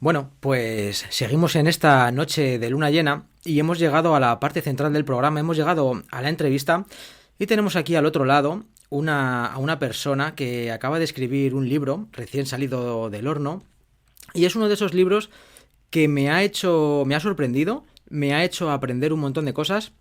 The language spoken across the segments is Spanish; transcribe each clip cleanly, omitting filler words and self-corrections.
Bueno, pues seguimos en esta noche de luna llena y hemos llegado a la parte central del programa, hemos llegado a la entrevista y tenemos aquí al otro lado a una persona que acaba de escribir un libro recién salido del horno y es uno de esos libros que me ha sorprendido, me ha hecho aprender un montón de cosas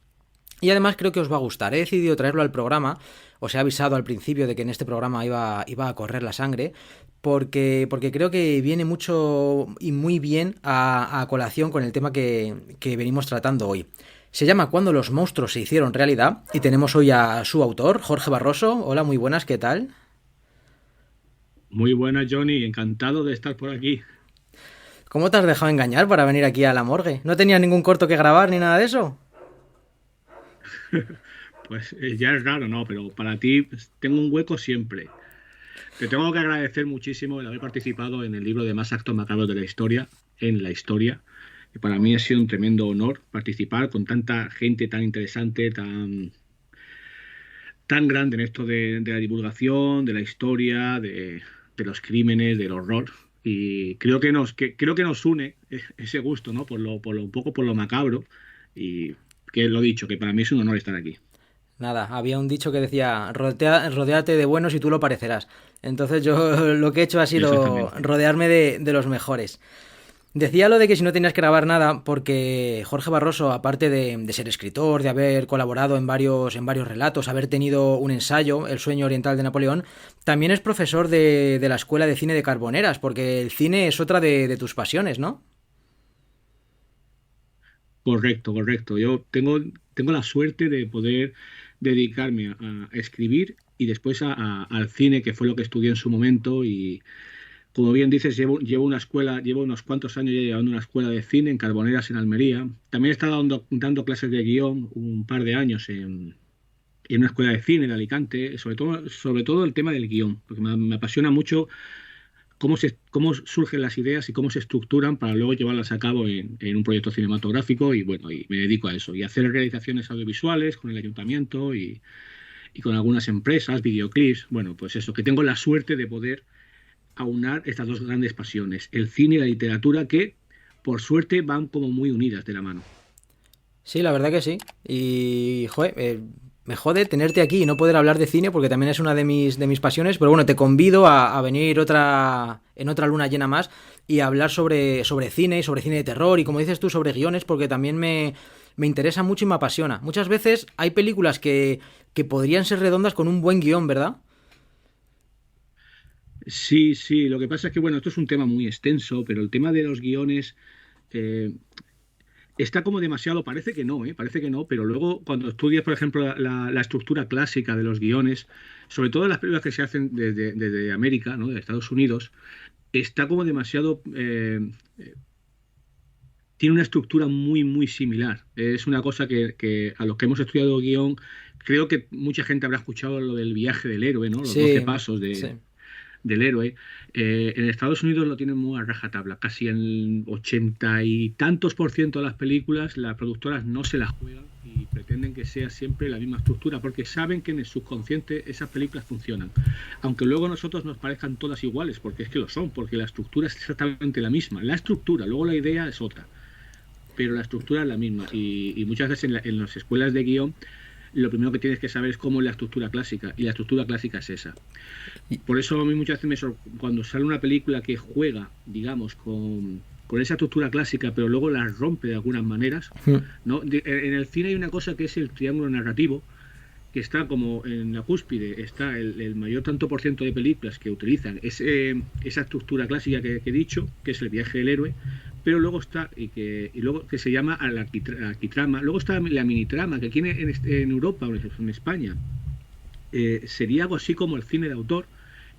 y además creo que os va a gustar. He decidido traerlo al programa, os he avisado al principio de que en este programa iba a correr la sangre, porque creo que viene mucho y muy bien a colación con el tema que venimos tratando hoy. Se llama Cuando los monstruos se hicieron realidad y tenemos hoy a su autor, Jorge Barroso. Hola, muy buenas, ¿qué tal? Muy buena, Johnny. Encantado de estar por aquí. ¿Cómo te has dejado engañar para venir aquí a la morgue? ¿No tenías ningún corto que grabar ni nada de eso? Pues ya es raro, ¿no? Pero para ti pues, tengo un hueco siempre. Te tengo que agradecer muchísimo el haber participado en el libro de más actos macabros de la historia, en la historia. Y para mí ha sido un tremendo honor participar con tanta gente tan interesante, tan grande en esto de la divulgación, de la historia, de los crímenes, del horror. Y creo que nos une ese gusto, ¿no? Un poco por lo macabro. Y que lo dicho, que para mí es un honor estar aquí. Nada, había un dicho que decía, rodéate de buenos y tú lo parecerás. Entonces yo lo que he hecho ha sido Exactamente. rodearme de los mejores. Decía lo de que si no tenías que grabar nada, porque Jorge Barroso, aparte de ser escritor, de haber colaborado en varios relatos, haber tenido un ensayo, El sueño oriental de Napoleón, también es profesor de la Escuela de Cine de Carboneras, porque el cine es otra de tus pasiones, ¿no? Correcto, correcto. Tengo la suerte de poder dedicarme a escribir y después al cine, que fue lo que estudié en su momento. Y como bien dices, llevo una escuela, llevo unos cuantos años ya llevando una escuela de cine en Carboneras, en Almería. También he estado dando clases de guión un par de años en una escuela de cine de Alicante, sobre todo el tema del guión, porque me apasiona mucho cómo surgen las ideas y cómo se estructuran para luego llevarlas a cabo en un proyecto cinematográfico. Y bueno, y me dedico a eso y a hacer realizaciones audiovisuales con el ayuntamiento y con algunas empresas, videoclips. Bueno, pues eso, que tengo la suerte de poder aunar estas dos grandes pasiones, el cine y la literatura, que por suerte van como muy unidas de la mano. Sí, la verdad que sí. Y, joder, me jode tenerte aquí y no poder hablar de cine porque también es una de mis pasiones. Pero bueno, te convido a venir en otra luna llena más y a hablar sobre cine y sobre cine de terror y como dices tú, sobre guiones porque también me interesa mucho y me apasiona. Muchas veces hay películas que podrían ser redondas con un buen guión, ¿verdad? Sí, sí, lo que pasa es que, bueno, esto es un tema muy extenso, pero el tema de los guiones eh, está como demasiado, parece que no, ¿eh? Parece que no, pero luego cuando estudias, por ejemplo, la estructura clásica de los guiones, sobre todo en las películas que se hacen desde América, ¿no? De Estados Unidos, está como demasiado, tiene una estructura muy, muy similar. Es una cosa que a los que hemos estudiado guión, creo que mucha gente habrá escuchado lo del viaje del héroe, ¿no? Los 12 Sí, pasos sí. del héroe. En Estados Unidos lo tienen muy a rajatabla, casi en 80 y tantos por ciento de las películas, las productoras no se las juegan y pretenden que sea siempre la misma estructura, porque saben que en el subconsciente esas películas funcionan. Aunque luego a nosotros nos parezcan todas iguales, porque es que lo son, porque la estructura es exactamente la misma. La estructura, luego la idea es otra, pero la estructura es la misma. Y muchas veces en las escuelas de guión lo primero que tienes que saber es cómo es la estructura clásica, y la estructura clásica es esa. Por eso a mí muchas veces cuando sale una película que juega, digamos, con esa estructura clásica, pero luego la rompe de algunas maneras, ¿no? En el cine hay una cosa que es el triángulo narrativo, que está como en la cúspide, está el mayor tanto por ciento de películas que utilizan esa estructura clásica que he dicho, que es el viaje del héroe, pero luego está, y luego que se llama arquitrama, luego está la minitrama, que aquí en Europa o en España sería algo así como el cine de autor,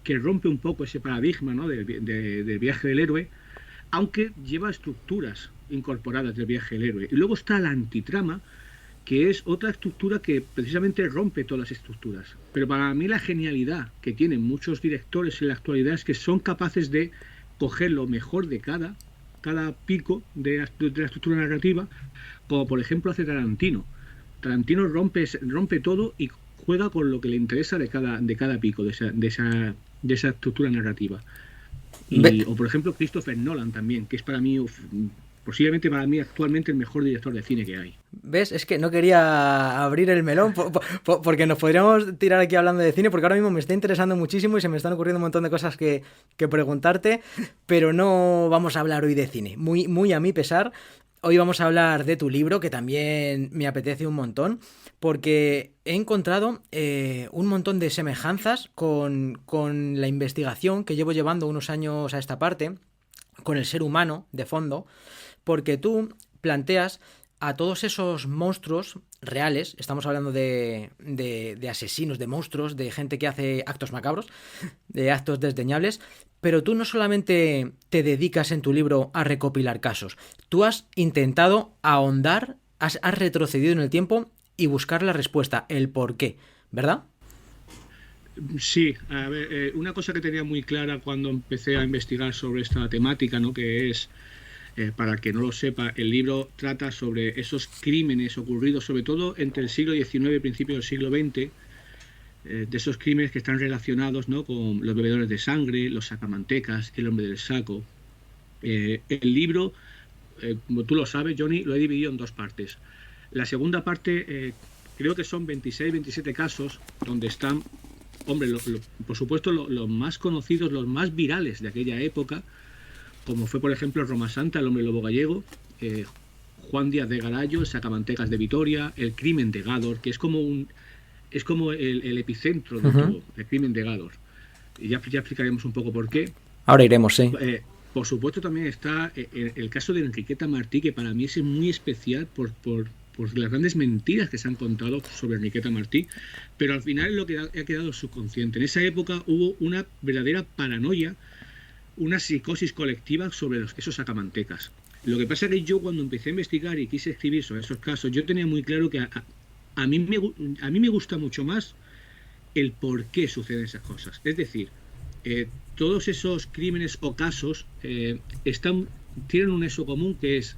que rompe un poco ese paradigma, ¿no? Del viaje del héroe, aunque lleva estructuras incorporadas del viaje del héroe. Y luego está la antitrama, que es otra estructura que precisamente rompe todas las estructuras. Pero para mí la genialidad que tienen muchos directores en la actualidad es que son capaces de coger lo mejor de cada pico de la estructura narrativa, como por ejemplo hace Tarantino. Tarantino rompe todo y juega con lo que le interesa de cada pico de esa estructura narrativa. O por ejemplo Christopher Nolan también, que es para mí, posiblemente para mí actualmente el mejor director de cine que hay. ¿Ves? Es que no quería abrir el melón porque nos podríamos tirar aquí hablando de cine, porque ahora mismo me está interesando muchísimo y se me están ocurriendo un montón de cosas que preguntarte, pero no vamos a hablar hoy de cine. Muy, muy a mi pesar, hoy vamos a hablar de tu libro, que también me apetece un montón, porque he encontrado un montón de semejanzas con la investigación que llevo llevando unos años a esta parte, con el ser humano de fondo, porque tú planteas a todos esos monstruos reales, estamos hablando de asesinos, de monstruos, de gente que hace actos macabros, de actos desdeñables, pero tú no solamente te dedicas en tu libro a recopilar casos, tú has intentado ahondar, has retrocedido en el tiempo y buscar la respuesta, el por qué, ¿verdad? Sí, a ver, una cosa que tenía muy clara cuando empecé a investigar sobre esta temática, ¿no? Que es, para el que no lo sepa, el libro trata sobre esos crímenes ocurridos sobre todo entre el siglo XIX y principios del siglo XX, de esos crímenes que están relacionados, ¿no? Con los bebedores de sangre, los sacamantecas, el hombre del saco. El libro, como tú lo sabes, Johnny, lo he dividido en dos partes. La segunda parte, creo que son 26, 27 casos donde están, hombre, por supuesto, los más conocidos, los más virales de aquella época, como fue, por ejemplo, Roma Santa, el hombre lobo gallego, Juan Díaz de Garallo, el sacamantecas de Vitoria, el crimen de Gádor, que es como el epicentro de todo, el crimen de Gádor. Y ya explicaremos un poco por qué. Ahora iremos, sí. Por supuesto, también está el caso de Enriqueta Martí, que para mí es muy especial por las grandes mentiras que se han contado sobre Enriqueta Martí, pero al final es lo que ha quedado subconsciente. En esa época hubo una verdadera paranoia, una psicosis colectiva sobre esos sacamantecas. Lo que pasa es que yo, cuando empecé a investigar y quise escribir sobre esos casos, yo tenía muy claro que a mí me gusta mucho más el por qué suceden esas cosas. Es decir, todos esos crímenes o casos tienen un nexo común, que es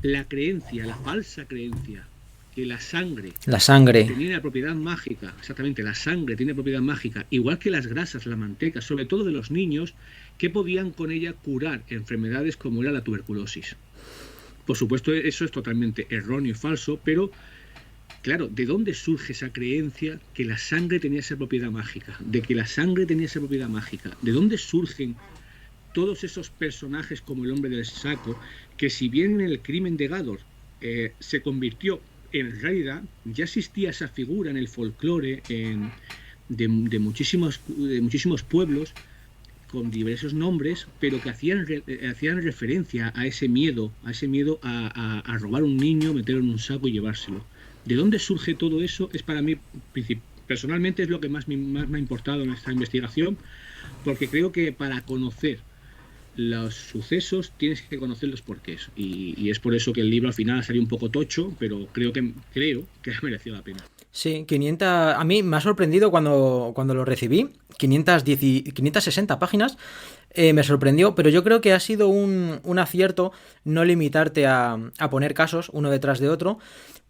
la creencia, la falsa creencia, que la sangre tiene la propiedad mágica. Exactamente, la sangre tiene propiedad mágica, igual que las grasas, la manteca, sobre todo de los niños, que podían con ella curar enfermedades como era la tuberculosis. Por supuesto, eso es totalmente erróneo y falso, pero claro, ¿de dónde surge esa creencia que la sangre tenía esa propiedad mágica? De que la sangre tenía esa propiedad mágica. ¿De dónde surgen todos esos personajes como el hombre del saco, que si bien en el crimen de Gádor se convirtió en realidad, ya existía esa figura en el folclore de muchísimos pueblos con diversos nombres, pero que hacían referencia a ese miedo a robar un niño, meterlo en un saco y llevárselo. ¿De dónde surge todo eso? Es para mí, personalmente, es lo que más me ha importado en esta investigación, porque creo que para conocer los sucesos tienes que conocer los porqués, y es por eso que el libro al final salió un poco tocho, pero creo que ha merecido la pena. Sí, 500, a mí me ha sorprendido cuando lo recibí, 560 páginas, me sorprendió, pero yo creo que ha sido un acierto no limitarte a poner casos uno detrás de otro,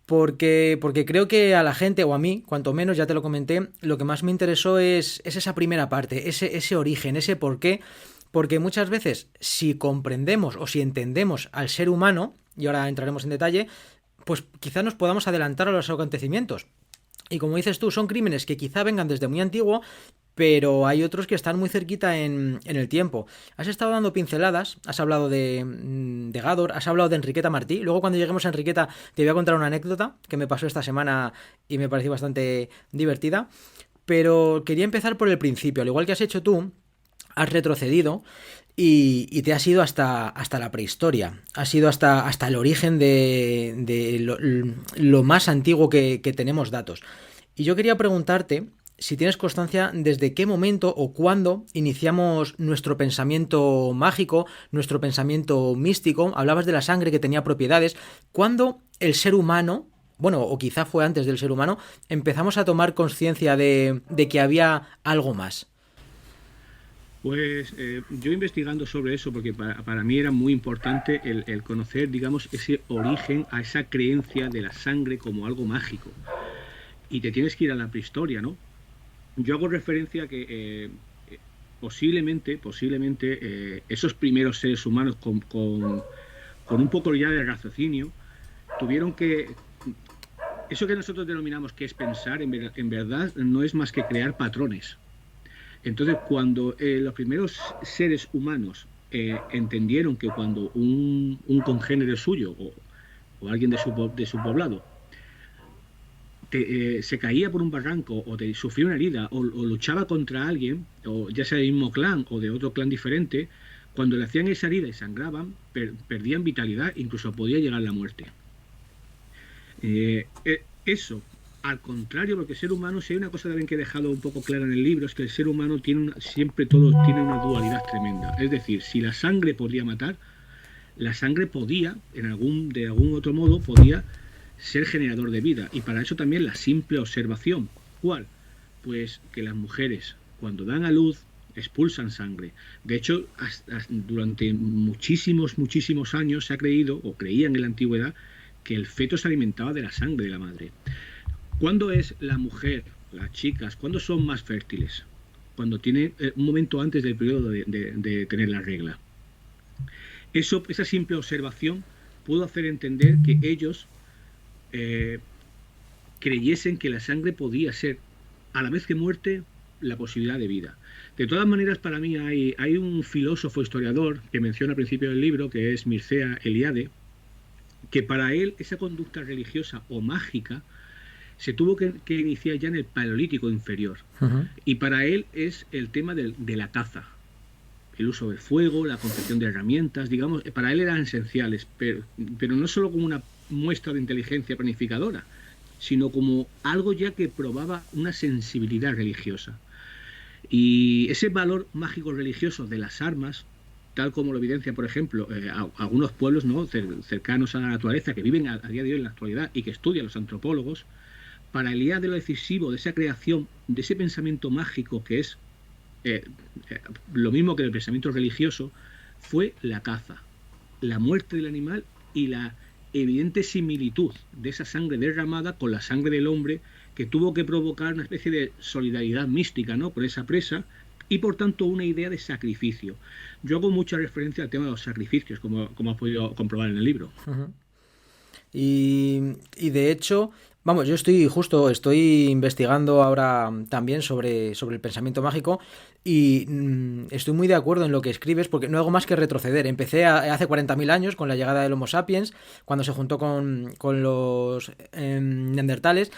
porque creo que a la gente, o a mí, cuanto menos, ya te lo comenté, lo que más me interesó es esa primera parte, ese origen, ese porqué, porque muchas veces, si comprendemos o si entendemos al ser humano, y ahora entraremos en detalle, pues quizá nos podamos adelantar a los acontecimientos. Y como dices tú, son crímenes que quizá vengan desde muy antiguo, pero hay otros que están muy cerquita en el tiempo. Has estado dando pinceladas, has hablado de Gádor, has hablado de Enriqueta Martí. Luego, cuando lleguemos a Enriqueta, te voy a contar una anécdota que me pasó esta semana y me pareció bastante divertida. Pero quería empezar por el principio. Al igual que has hecho tú, has retrocedido y te has ido hasta la prehistoria. Has ido hasta el origen de lo más antiguo que tenemos datos. Y yo quería preguntarte si tienes constancia desde qué momento o cuándo iniciamos nuestro pensamiento mágico, nuestro pensamiento místico. Hablabas de la sangre que tenía propiedades. ¿Cuándo el ser humano, bueno, o quizá fue antes del ser humano, empezamos a tomar conciencia de que había algo más? Pues yo investigando sobre eso, porque para mí era muy importante el conocer, digamos, ese origen, a esa creencia de la sangre como algo mágico. Y te tienes que ir a la prehistoria, ¿no? Yo hago referencia a que posiblemente esos primeros seres humanos con un poco ya de raciocinio tuvieron que... Eso que nosotros denominamos que es pensar, en verdad no es más que crear patrones. Entonces, cuando los primeros seres humanos entendieron que cuando un congénere suyo o alguien de su poblado se caía por un barranco o sufría una herida o luchaba contra alguien, o ya sea del mismo clan o de otro clan diferente, cuando le hacían esa herida y sangraban, perdían vitalidad, incluso podía llegar la muerte. Eso, al contrario, porque el ser humano, si hay una cosa también que he dejado un poco clara en el libro, es que el ser humano siempre todo tiene una dualidad tremenda. Es decir, si la sangre podía matar, la sangre podía, de algún otro modo, podía ser generador de vida. Y para eso también la simple observación. ¿Cuál? Pues que las mujeres, cuando dan a luz, expulsan sangre. De hecho, durante muchísimos años se ha creído, o creían en la antigüedad, que el feto se alimentaba de la sangre de la madre. ¿Cuándo es la mujer, las chicas, cuándo son más fértiles? Cuando tienen un momento antes del periodo de tener la regla. Esa simple observación pudo hacer entender que ellos creyesen que la sangre podía ser, a la vez que muerte, la posibilidad de vida. De todas maneras, para mí hay un filósofo historiador que menciona al principio del libro, que es Mircea Eliade, que para él esa conducta religiosa o mágica se tuvo que iniciar ya en el Paleolítico inferior. Y para él es el tema de la caza, el uso del fuego, la concepción de herramientas, digamos, para él eran esenciales, pero no solo como una muestra de inteligencia planificadora, sino como algo ya que probaba una sensibilidad religiosa. Y ese valor mágico religioso de las armas, tal como lo evidencia, por ejemplo, algunos pueblos, ¿no?, cercanos a la naturaleza, que viven a día de hoy en la actualidad y que estudian los antropólogos, para Eliade lo decisivo de esa creación, de ese pensamiento mágico que es lo mismo que el pensamiento religioso, fue la caza, la muerte del animal y la evidente similitud de esa sangre derramada con la sangre del hombre, que tuvo que provocar una especie de solidaridad mística, ¿no?, por esa presa, y por tanto una idea de sacrificio. Yo hago mucha referencia al tema de los sacrificios, como has podido comprobar en el libro. Y de hecho, vamos, yo estoy investigando ahora también sobre el pensamiento mágico y estoy muy de acuerdo en lo que escribes porque no hago más que retroceder. Empecé hace 40.000 años con la llegada del Homo sapiens, cuando se juntó con los neandertales.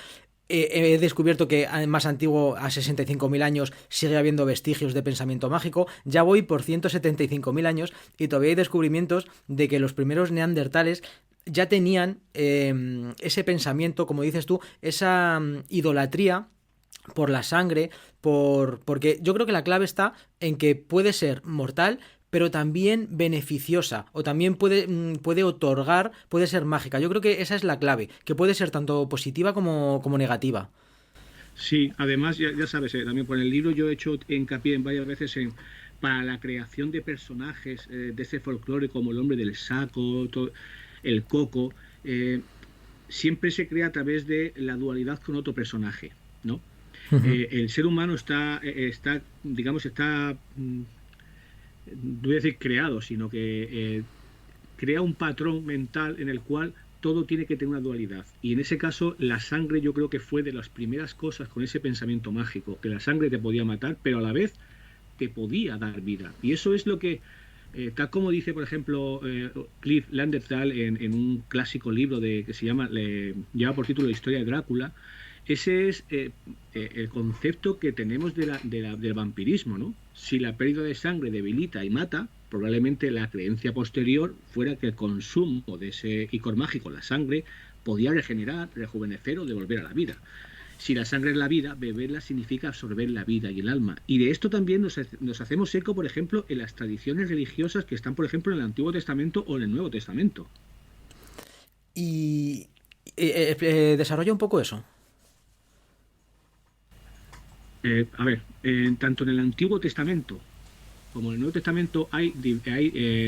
He descubierto que más antiguo, a 65.000 años, sigue habiendo vestigios de pensamiento mágico. Ya voy por 175.000 años y todavía hay descubrimientos de que los primeros neandertales ya tenían ese pensamiento, como dices tú, esa idolatría por la sangre, porque yo creo que la clave está en que puede ser mortal, pero también beneficiosa, o también puede otorgar, puede ser mágica. Yo creo que esa es la clave, que puede ser tanto positiva como negativa. Sí, además, ya sabes, también por el libro yo he hecho hincapié en varias veces para la creación de personajes de ese folclore, como el hombre del saco, el coco, siempre se crea a través de la dualidad con otro personaje, ¿no? El ser humano digamos, no voy a decir creado, sino que crea un patrón mental en el cual todo tiene que tener una dualidad. Y en ese caso, la sangre yo creo que fue de las primeras cosas con ese pensamiento mágico, que la sangre te podía matar, pero a la vez te podía dar vida. Y eso es lo que, tal como dice, por ejemplo, Cliff Landerthal en un clásico libro que se llama, lleva por título La historia de Drácula. Ese es el concepto que tenemos del vampirismo, ¿no? Si la pérdida de sangre debilita y mata, probablemente la creencia posterior fuera que el consumo de ese icor mágico, la sangre, podía regenerar, rejuvenecer o devolver a la vida. Si la sangre es la vida, beberla significa absorber la vida y el alma. Y de esto también nos hacemos eco, por ejemplo, en las tradiciones religiosas que están, por ejemplo, en el Antiguo Testamento o en el Nuevo Testamento. Y desarrolla un poco eso. A ver, tanto en el Antiguo Testamento como en el Nuevo Testamento hay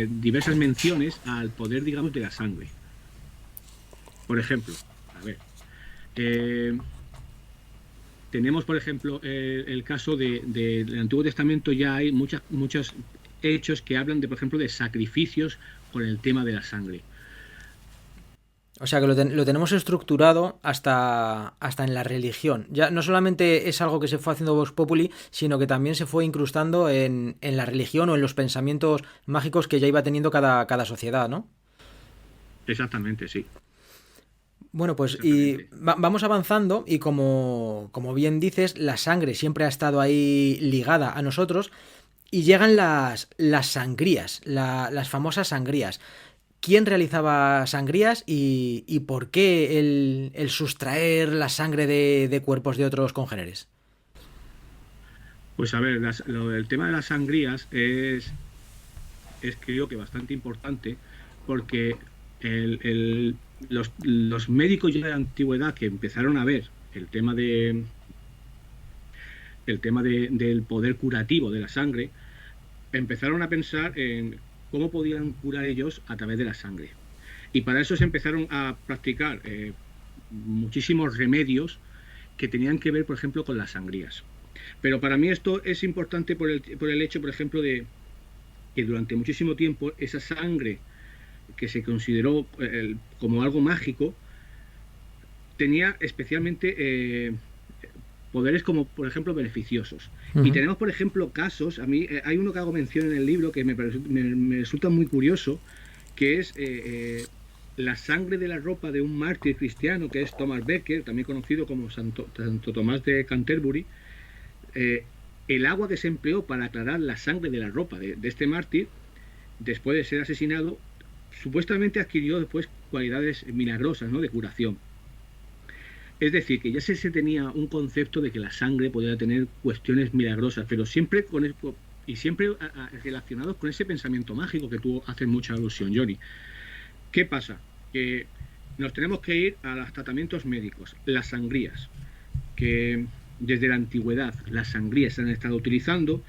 diversas menciones al poder, digamos, de la sangre. Por ejemplo, a ver, Tenemos, por ejemplo, el caso del Antiguo Testamento. Ya hay muchos hechos que hablan de, por ejemplo, de sacrificios con el tema de la sangre. O sea que lo tenemos estructurado hasta en la religión. Ya no solamente es algo que se fue haciendo Vox Populi, sino que también se fue incrustando en la religión o en los pensamientos mágicos que ya iba teniendo cada sociedad, ¿no? Exactamente, sí. Bueno, pues y Exactamente. vamos avanzando y como bien dices, la sangre siempre ha estado ahí ligada a nosotros y llegan las sangrías, las famosas sangrías. ¿Quién realizaba sangrías y por qué el sustraer la sangre de cuerpos de otros congéneres? Pues a ver, el tema de las sangrías es creo que bastante importante, porque los médicos ya de la antigüedad que empezaron a ver del poder curativo de la sangre, empezaron a pensar en cómo podían curar ellos a través de la sangre. Y para eso se empezaron a practicar muchísimos remedios que tenían que ver, por ejemplo, con las sangrías. Pero para mí esto es importante por el hecho, por ejemplo, de que durante muchísimo tiempo esa sangre que se consideró como algo mágico tenía especialmente poderes como, por ejemplo, beneficiosos. Y Ujú. tenemos, por ejemplo, casos. A mí hay uno que hago mención en el libro que me resulta muy curioso, que es la sangre de la ropa de un mártir cristiano, que es Thomas Becket, también conocido como Santo Tomás de Canterbury. eh, el agua que se empleó para aclarar la sangre de la ropa de este mártir, después de ser asesinado, supuestamente adquirió después cualidades milagrosas, ¿no?, de curación. Es decir, que ya se tenía un concepto de que la sangre podía tener cuestiones milagrosas, pero siempre y siempre relacionados con ese pensamiento mágico que tú haces mucha alusión, Johnny. ¿Qué pasa? Que nos tenemos que ir a los tratamientos médicos, las sangrías, que desde la antigüedad las sangrías se han estado utilizando.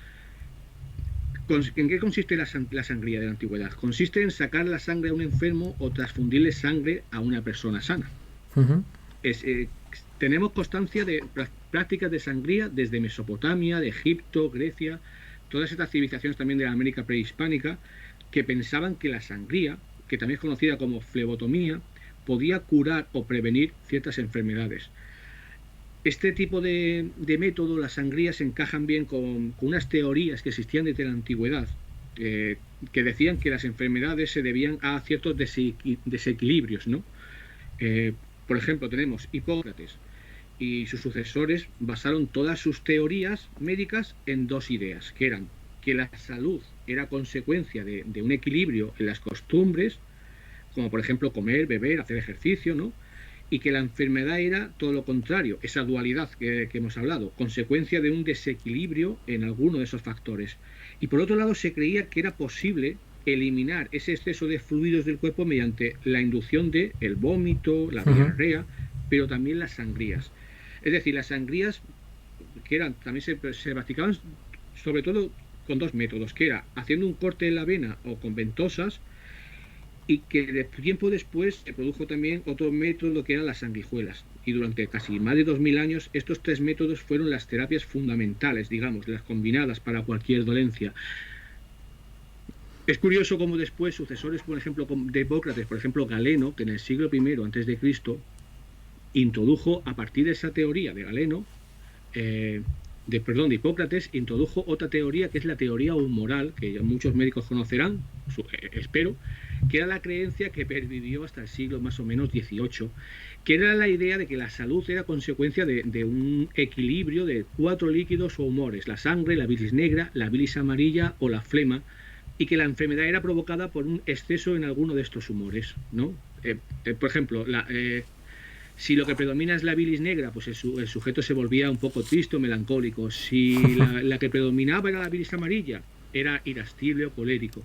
¿En qué consiste la sangría de la antigüedad? Consiste en sacar la sangre a un enfermo o transfundirle sangre a una persona sana. Ujú. Es, tenemos constancia de prácticas de sangría desde Mesopotamia, de Egipto, Grecia, todas estas civilizaciones también de la América prehispánica, que pensaban que la sangría, que también es conocida como flebotomía, podía curar o prevenir ciertas enfermedades. Este tipo de método, las sangrías, se encajan bien con unas teorías que existían desde la antigüedad, que decían que las enfermedades se debían a ciertos desequilibrios, ¿no? Eh, por ejemplo, tenemos Hipócrates y sus sucesores basaron todas sus teorías médicas en dos ideas, que eran que la salud era consecuencia de un equilibrio en las costumbres, como por ejemplo comer, beber, hacer ejercicio, ¿no? Y que la enfermedad era todo lo contrario, esa dualidad que hemos hablado, consecuencia de un desequilibrio en alguno de esos factores. Y por otro lado, se creía que era posible eliminar ese exceso de fluidos del cuerpo mediante la inducción de el vómito, la Ujú. diarrea, pero también las sangrías. Es decir, las sangrías que eran también se practicaban sobre todo con dos métodos, que era haciendo un corte en la vena o con ventosas, y que tiempo después se produjo también otro método que eran las sanguijuelas. Y durante casi más de 2000 años estos tres métodos fueron las terapias fundamentales, digamos, las combinadas para cualquier dolencia. Es curioso cómo después sucesores, por ejemplo, de Hipócrates, por ejemplo, Galeno, que en el siglo I antes de Cristo introdujo, a partir de esa teoría de Galeno, de Hipócrates, introdujo otra teoría, que es la teoría humoral, que muchos médicos conocerán, espero, que era la creencia que pervivió hasta el siglo más o menos XVIII, que era la idea de que la salud era consecuencia de un equilibrio de cuatro líquidos o humores: la sangre, la bilis negra, la bilis amarilla o la flema, y que la enfermedad era provocada por un exceso en alguno de estos humores, ¿no? Por ejemplo, si lo que predomina es la bilis negra, pues el sujeto se volvía un poco triste o melancólico. Si la que predominaba era la bilis amarilla, era irascible o colérico.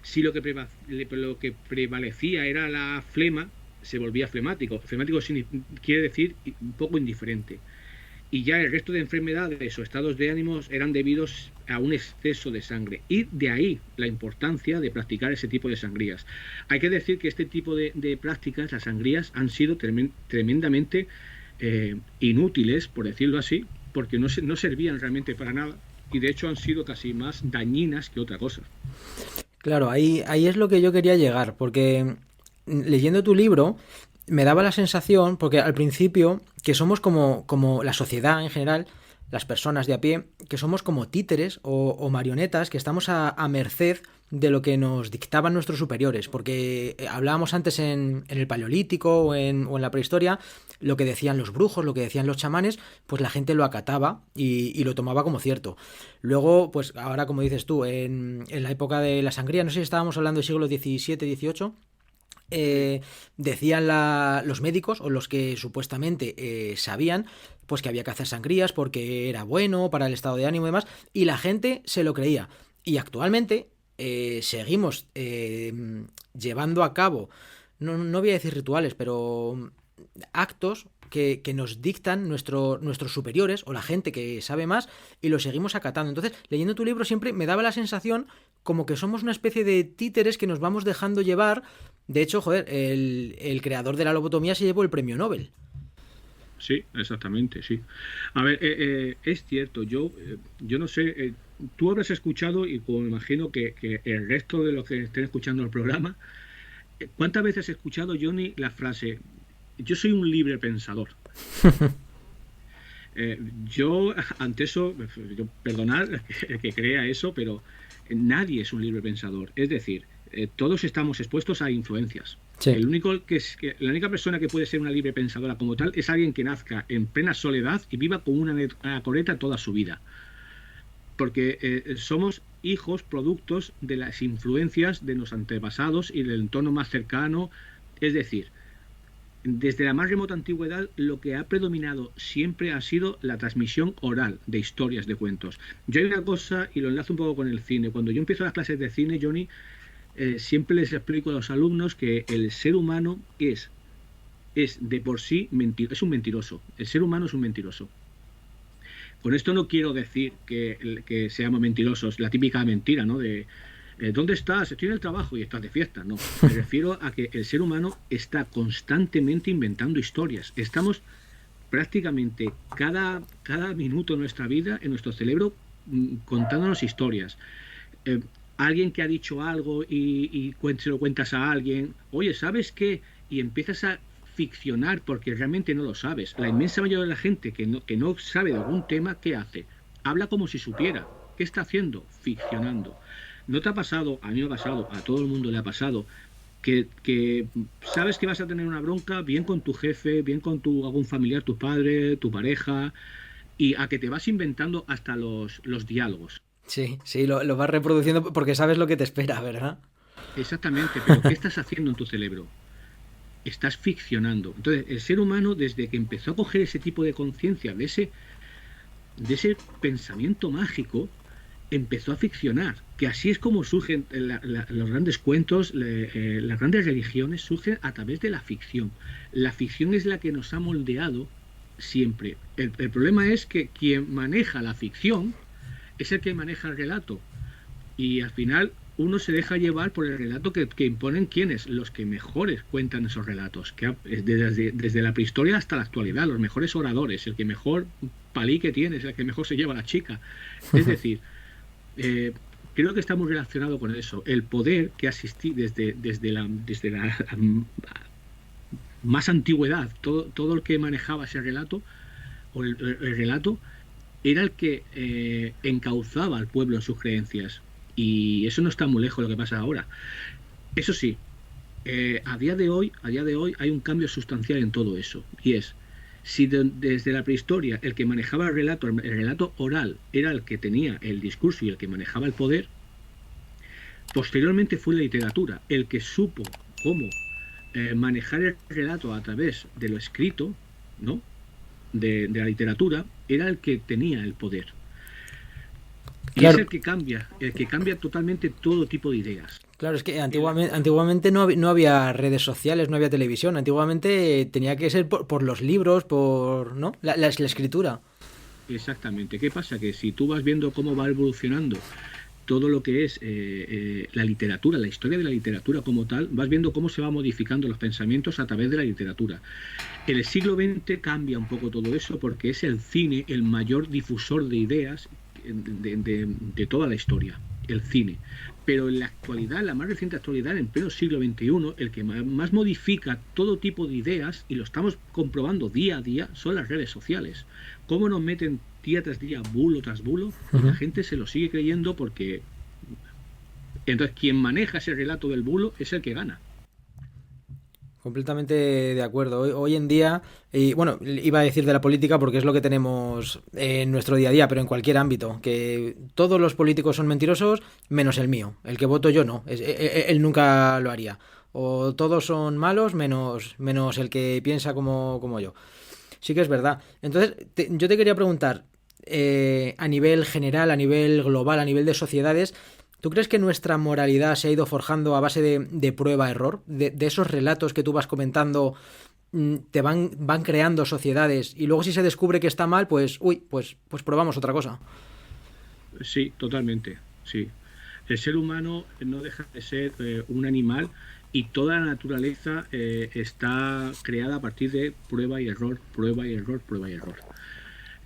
Si lo que prevalecía era la flema, se volvía flemático. Flemático quiere decir un poco indiferente. Y ya el resto de enfermedades o estados de ánimos eran debidos a un exceso de sangre. Y de ahí la importancia de practicar ese tipo de sangrías. Hay que decir que este tipo de prácticas, las sangrías, han sido tremendamente inútiles, por decirlo así, porque no servían realmente para nada y de hecho han sido casi más dañinas que otra cosa. Claro, ahí es lo que yo quería llegar, porque leyendo tu libro me daba la sensación, porque al principio, que somos como la sociedad en general, las personas de a pie, que somos como títeres o marionetas, que estamos a merced de lo que nos dictaban nuestros superiores, porque hablábamos antes en el Paleolítico o en la prehistoria, lo que decían los brujos, lo que decían los chamanes, pues la gente lo acataba y lo tomaba como cierto. Luego, pues ahora como dices tú, en la época de la sangría, no sé si estábamos hablando del siglo XVII, XVIII, decían los médicos o los que supuestamente sabían pues que había que hacer sangrías porque era bueno para el estado de ánimo y demás, y la gente se lo creía. Y actualmente seguimos llevando a cabo, no voy a decir rituales, pero actos que nos dictan nuestros superiores o la gente que sabe más, y lo seguimos acatando. Entonces, leyendo tu libro siempre me daba la sensación como que somos una especie de títeres que nos vamos dejando llevar. De hecho, joder, el creador de la lobotomía se llevó el premio Nobel. Sí, exactamente, sí. A ver, es cierto, yo no sé, tú habrás escuchado, y como me imagino que el resto de los que estén escuchando el programa, ¿cuántas veces has escuchado, Johnny, la frase, yo soy un libre pensador? Yo, ante eso, perdonar el que crea eso, pero nadie es un libre pensador. Es decir, todos estamos expuestos a influencias. Sí. La única persona que puede ser una libre pensadora como tal es alguien que nazca en plena soledad y viva con una anacoreta toda su vida. Porque somos hijos, productos de las influencias de los antepasados y del entorno más cercano. Es decir, desde la más remota antigüedad, lo que ha predominado siempre ha sido la transmisión oral de historias, de cuentos. Yo hay una cosa, y lo enlazo un poco con el cine. Cuando yo empiezo las clases de cine, Johnny, siempre les explico a los alumnos que el ser humano es de por sí es un mentiroso. El ser humano es un mentiroso. Con esto no quiero decir que seamos mentirosos, la típica mentira, ¿no? De ¿dónde estás? Estoy en el trabajo y estás de fiesta. No, me refiero a que el ser humano está constantemente inventando historias. Estamos prácticamente cada minuto de nuestra vida, en nuestro cerebro, contándonos historias. Alguien que ha dicho algo y se lo cuentas a alguien, oye, ¿sabes qué? Y empiezas a ficcionar porque realmente no lo sabes. La inmensa mayoría de la gente que no sabe de algún tema, ¿qué hace? Habla como si supiera. ¿Qué está haciendo? Ficcionando. ¿No te ha pasado? A mí me ha pasado, a todo el mundo le ha pasado, que sabes que vas a tener una bronca bien con tu jefe, bien con algún familiar, tu padre, tu pareja, y a que te vas inventando hasta los diálogos? Sí, lo vas reproduciendo porque sabes lo que te espera, ¿verdad? Exactamente, pero ¿qué estás haciendo en tu cerebro? Estás ficcionando. Entonces, el ser humano, desde que empezó a coger ese tipo de conciencia, de ese pensamiento mágico, empezó a ficcionar. Que así es como surgen los grandes cuentos, las grandes religiones surgen a través de la ficción. La ficción es la que nos ha moldeado siempre. El problema es que quien maneja la ficción es el que maneja el relato. Y al final uno se deja llevar por el relato que imponen quienes, los que mejores cuentan esos relatos, que desde la prehistoria hasta la actualidad, los mejores oradores, el que mejor palique tiene, es el que mejor se lleva a la chica. Es decir, creo que está muy relacionado con eso. El poder que asistí desde la más antigüedad, todo el que manejaba ese relato, o el relato, era el que encauzaba al pueblo en sus creencias. Y eso no está muy lejos de lo que pasa ahora. Eso sí, a día de hoy hay un cambio sustancial en todo eso. Y es, si desde la prehistoria el que manejaba el relato oral era el que tenía el discurso y el que manejaba el poder, posteriormente fue la literatura el que supo cómo manejar el relato a través de lo escrito, ¿no? De la literatura, era el que tenía el poder. Y claro, es el que cambia totalmente todo tipo de ideas. Claro, es que antiguamente no había redes sociales, no había televisión. Antiguamente tenía que ser por los libros, ¿no? La escritura. Exactamente. ¿Qué pasa? Que si tú vas viendo cómo va evolucionando todo lo que es la literatura, la historia de la literatura como tal, vas viendo cómo se va modificando los pensamientos a través de la literatura. En el siglo XX cambia un poco todo eso porque es el cine el mayor difusor de ideas de toda la historia, el cine. Pero en la actualidad, la más reciente actualidad, en pleno siglo XXI, el que más modifica todo tipo de ideas, y lo estamos comprobando día a día, son las redes sociales. Cómo nos meten día tras día, bulo tras bulo, y la gente se lo sigue creyendo porque... Entonces, quien maneja ese relato del bulo es el que gana. Completamente de acuerdo. Hoy en día, y bueno, iba a decir de la política porque es lo que tenemos en nuestro día a día, pero en cualquier ámbito, que todos los políticos son mentirosos, menos el mío. El que voto yo no, él nunca lo haría. O todos son malos, menos el que piensa como yo. Sí que es verdad. Entonces, yo te quería preguntar, a nivel general, a nivel global, a nivel de sociedades, ¿tú crees que nuestra moralidad se ha ido forjando a base de prueba-error? De esos relatos que tú vas comentando, te van creando sociedades y luego si se descubre que está mal, pues probamos otra cosa. Sí, totalmente, sí. El ser humano no deja de ser un animal y toda la naturaleza está creada a partir de prueba y error, prueba y error, prueba y error.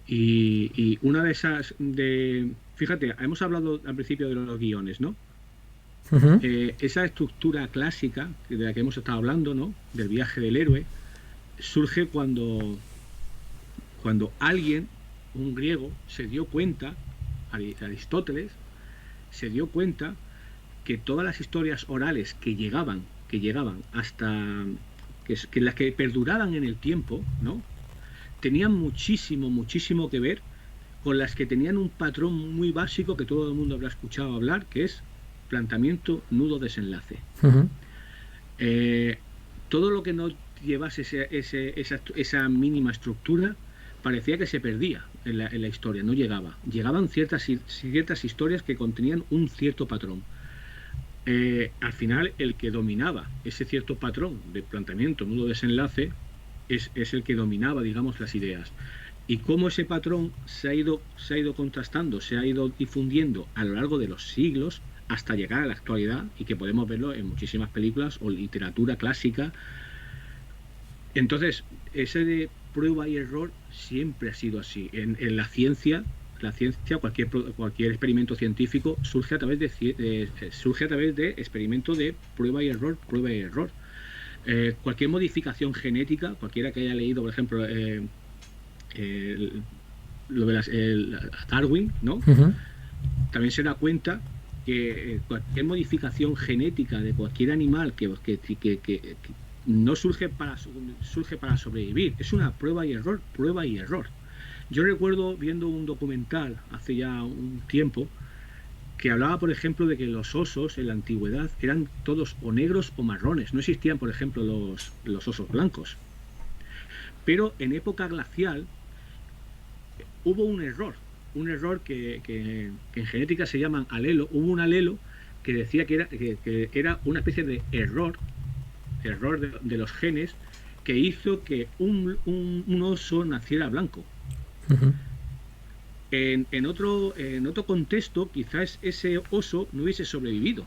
Y una de esas, fíjate, hemos hablado al principio de los guiones, ¿no? Uh-huh. Esa estructura clásica de la que hemos estado hablando, ¿no? Del viaje del héroe, surge cuando alguien, un griego, se dio cuenta, Aristóteles, se dio cuenta que todas las historias orales que llegaban hasta que las que perduraban en el tiempo, ¿no? Tenían muchísimo, muchísimo que ver con las que tenían un patrón muy básico que todo el mundo habrá escuchado hablar, que es planteamiento, nudo, desenlace. Uh-huh. Todo lo que no llevase esa mínima estructura parecía que se perdía en la historia, no llegaba. Llegaban ciertas historias que contenían un cierto patrón. Al final, el que dominaba ese cierto patrón de planteamiento, nudo, desenlace, es el que dominaba, digamos, las ideas. Y cómo ese patrón se ha ido contrastando, se ha ido difundiendo a lo largo de los siglos hasta llegar a la actualidad y que podemos verlo en muchísimas películas o literatura clásica. Entonces, ese de prueba y error siempre ha sido así. En la ciencia, cualquier experimento científico surge a través de experimento de prueba y error, prueba y error. Cualquier modificación genética, cualquiera que haya leído, por ejemplo, lo de Darwin, ¿no? Uh-huh. También se da cuenta que cualquier modificación genética de cualquier animal que no surge para sobrevivir, es una prueba y error, prueba y error. Yo recuerdo viendo un documental hace ya un tiempo que hablaba, por ejemplo, de que los osos en la antigüedad eran todos o negros o marrones. No existían, por ejemplo, los osos blancos. Pero en época glacial hubo un error que en genética se llaman alelo. Hubo un alelo que decía que era una especie de error de los genes que hizo que un oso naciera blanco. Uh-huh. En otro contexto, quizás ese oso no hubiese sobrevivido.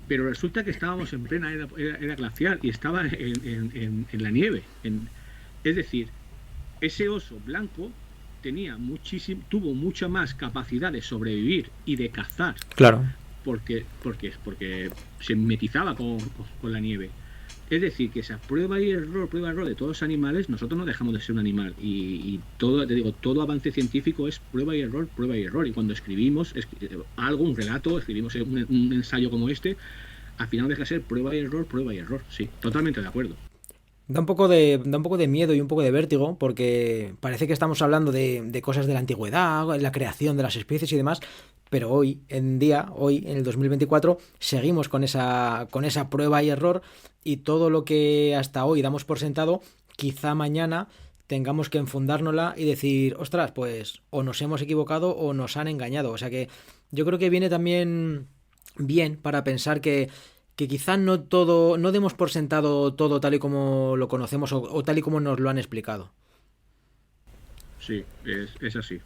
Pero resulta que estábamos en plena era glacial y estaba en la nieve. Es decir, ese oso blanco tuvo mucha más capacidad de sobrevivir y de cazar. Claro. Porque se mimetizaba con la nieve. Es decir, que esa prueba y error de todos los animales, nosotros no dejamos de ser un animal. Y todo avance científico es prueba y error, prueba y error. Y cuando escribimos algo, un relato, escribimos un ensayo como este, al final deja de ser prueba y error, prueba y error. Sí, totalmente de acuerdo. Da un poco de miedo y un poco de vértigo porque parece que estamos hablando de cosas de la antigüedad, la creación de las especies y demás, pero hoy en el 2024, seguimos con esa prueba y error y todo lo que hasta hoy damos por sentado, quizá mañana tengamos que enfundárnosla y decir, ostras, pues o nos hemos equivocado o nos han engañado. O sea que yo creo que viene también bien para pensar que quizá no demos por sentado todo tal y como lo conocemos o tal y como nos lo han explicado. Sí, es así.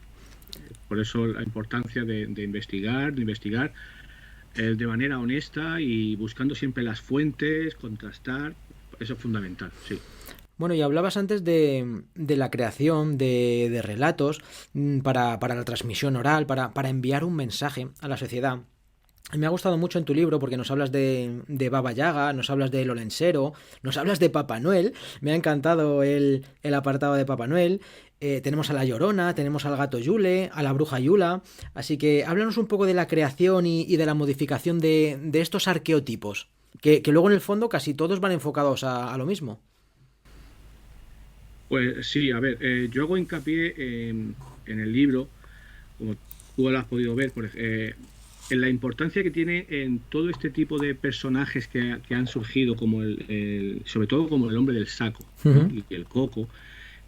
Por eso la importancia de investigar de manera honesta y buscando siempre las fuentes, contrastar, eso es fundamental, sí. Bueno, y hablabas antes de la creación de relatos para la transmisión oral, para enviar un mensaje a la sociedad. Me ha gustado mucho en tu libro porque nos hablas de Baba Yaga, nos hablas de Lolensero, nos hablas de Papá Noel. Me ha encantado el apartado de Papá Noel. Tenemos a la Llorona, tenemos al gato Yule, a la bruja Yula. Así que háblanos un poco de la creación y de la modificación de estos arqueotipos, que luego en el fondo casi todos van enfocados a lo mismo. Pues sí, a ver, yo hago hincapié en el libro, como tú lo has podido ver, en la importancia que tiene en todo este tipo de personajes que han surgido, como sobre todo como el hombre del saco, ¿no? Uh-huh. Y el coco,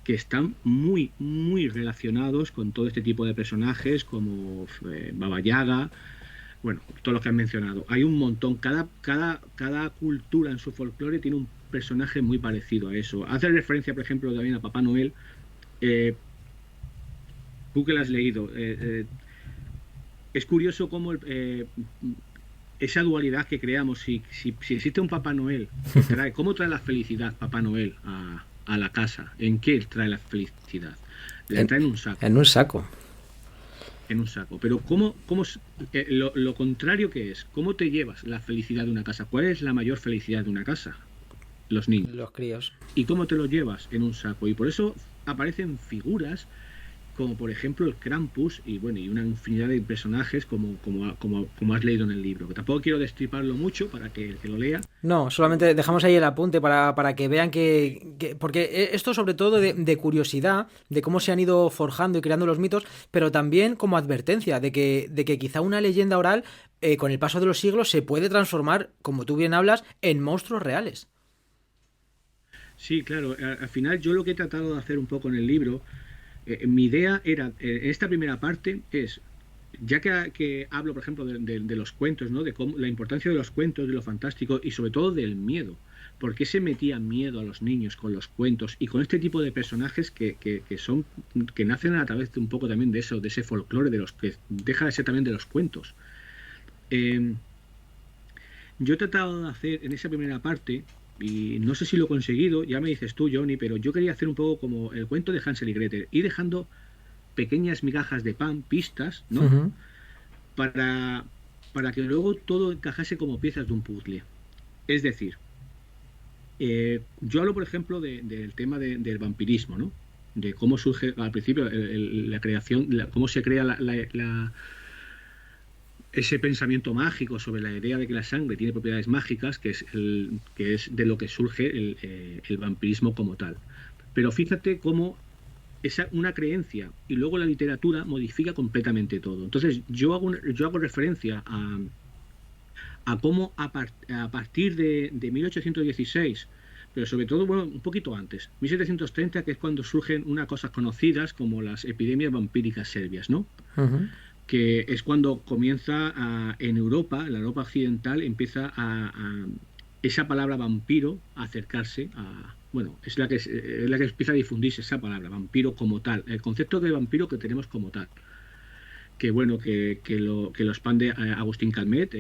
que están muy, muy relacionados con todo este tipo de personajes, como Baba Yaga, bueno, todos los que han mencionado. Hay un montón, cada cultura en su folclore tiene un personaje muy parecido a eso. Hace referencia, por ejemplo, también a Papá Noel. Eh, Tú que lo has leído, es curioso cómo esa dualidad que creamos, si existe un Papá Noel, ¿cómo trae la felicidad Papá Noel a la casa? ¿En qué trae la felicidad? La trae en un saco. En un saco. En un saco. Pero ¿cómo lo contrario que es? ¿Cómo te llevas la felicidad de una casa? ¿Cuál es la mayor felicidad de una casa? Los niños. Los críos. ¿Y cómo te lo llevas? En un saco. Y por eso aparecen figuras como por ejemplo el Krampus y bueno, y una infinidad de personajes como has leído en el libro, que tampoco quiero destriparlo mucho para que el que lo lea. No, solamente dejamos ahí el apunte para que vean porque esto sobre todo de curiosidad, de cómo se han ido forjando y creando los mitos, pero también como advertencia de que quizá una leyenda oral con el paso de los siglos se puede transformar, como tú bien hablas, en monstruos reales. Sí, claro, al final yo lo que he tratado de hacer un poco en el libro, mi idea era, en esta primera parte, ya que hablo, por ejemplo, de los cuentos, ¿no? De cómo, la importancia de los cuentos, de lo fantástico y sobre todo del miedo. ¿Por qué se metía miedo a los niños con los cuentos y con este tipo de personajes que nacen a través de un poco también de eso, de ese folclore, de los que deja de ser también de los cuentos? Yo he tratado de hacer en esa primera parte, y no sé si lo he conseguido, ya me dices tú, Johnny, pero yo quería hacer un poco como el cuento de Hansel y Gretel, ir dejando pequeñas migajas de pan, pistas, ¿no? Uh-huh. Para que luego todo encajase como piezas de un puzzle. Es decir, yo hablo, por ejemplo, del tema del vampirismo, ¿no? De cómo surge al principio la creación, cómo se crea ese pensamiento mágico sobre la idea de que la sangre tiene propiedades mágicas, que es de lo que surge el vampirismo como tal. Pero fíjate cómo una creencia y luego la literatura modifica completamente todo. Entonces yo hago referencia a cómo a partir de 1816, pero sobre todo, bueno, un poquito antes, 1730, que es cuando surgen unas cosas conocidas como las epidemias vampíricas serbias, ¿no? Uh-huh. Que es cuando comienza en Europa, en la Europa occidental, empieza esa palabra vampiro a acercarse a... Bueno, es la que empieza a difundirse esa palabra, vampiro como tal, el concepto de vampiro que tenemos como tal. Que bueno, que lo expande Agustín Calmet.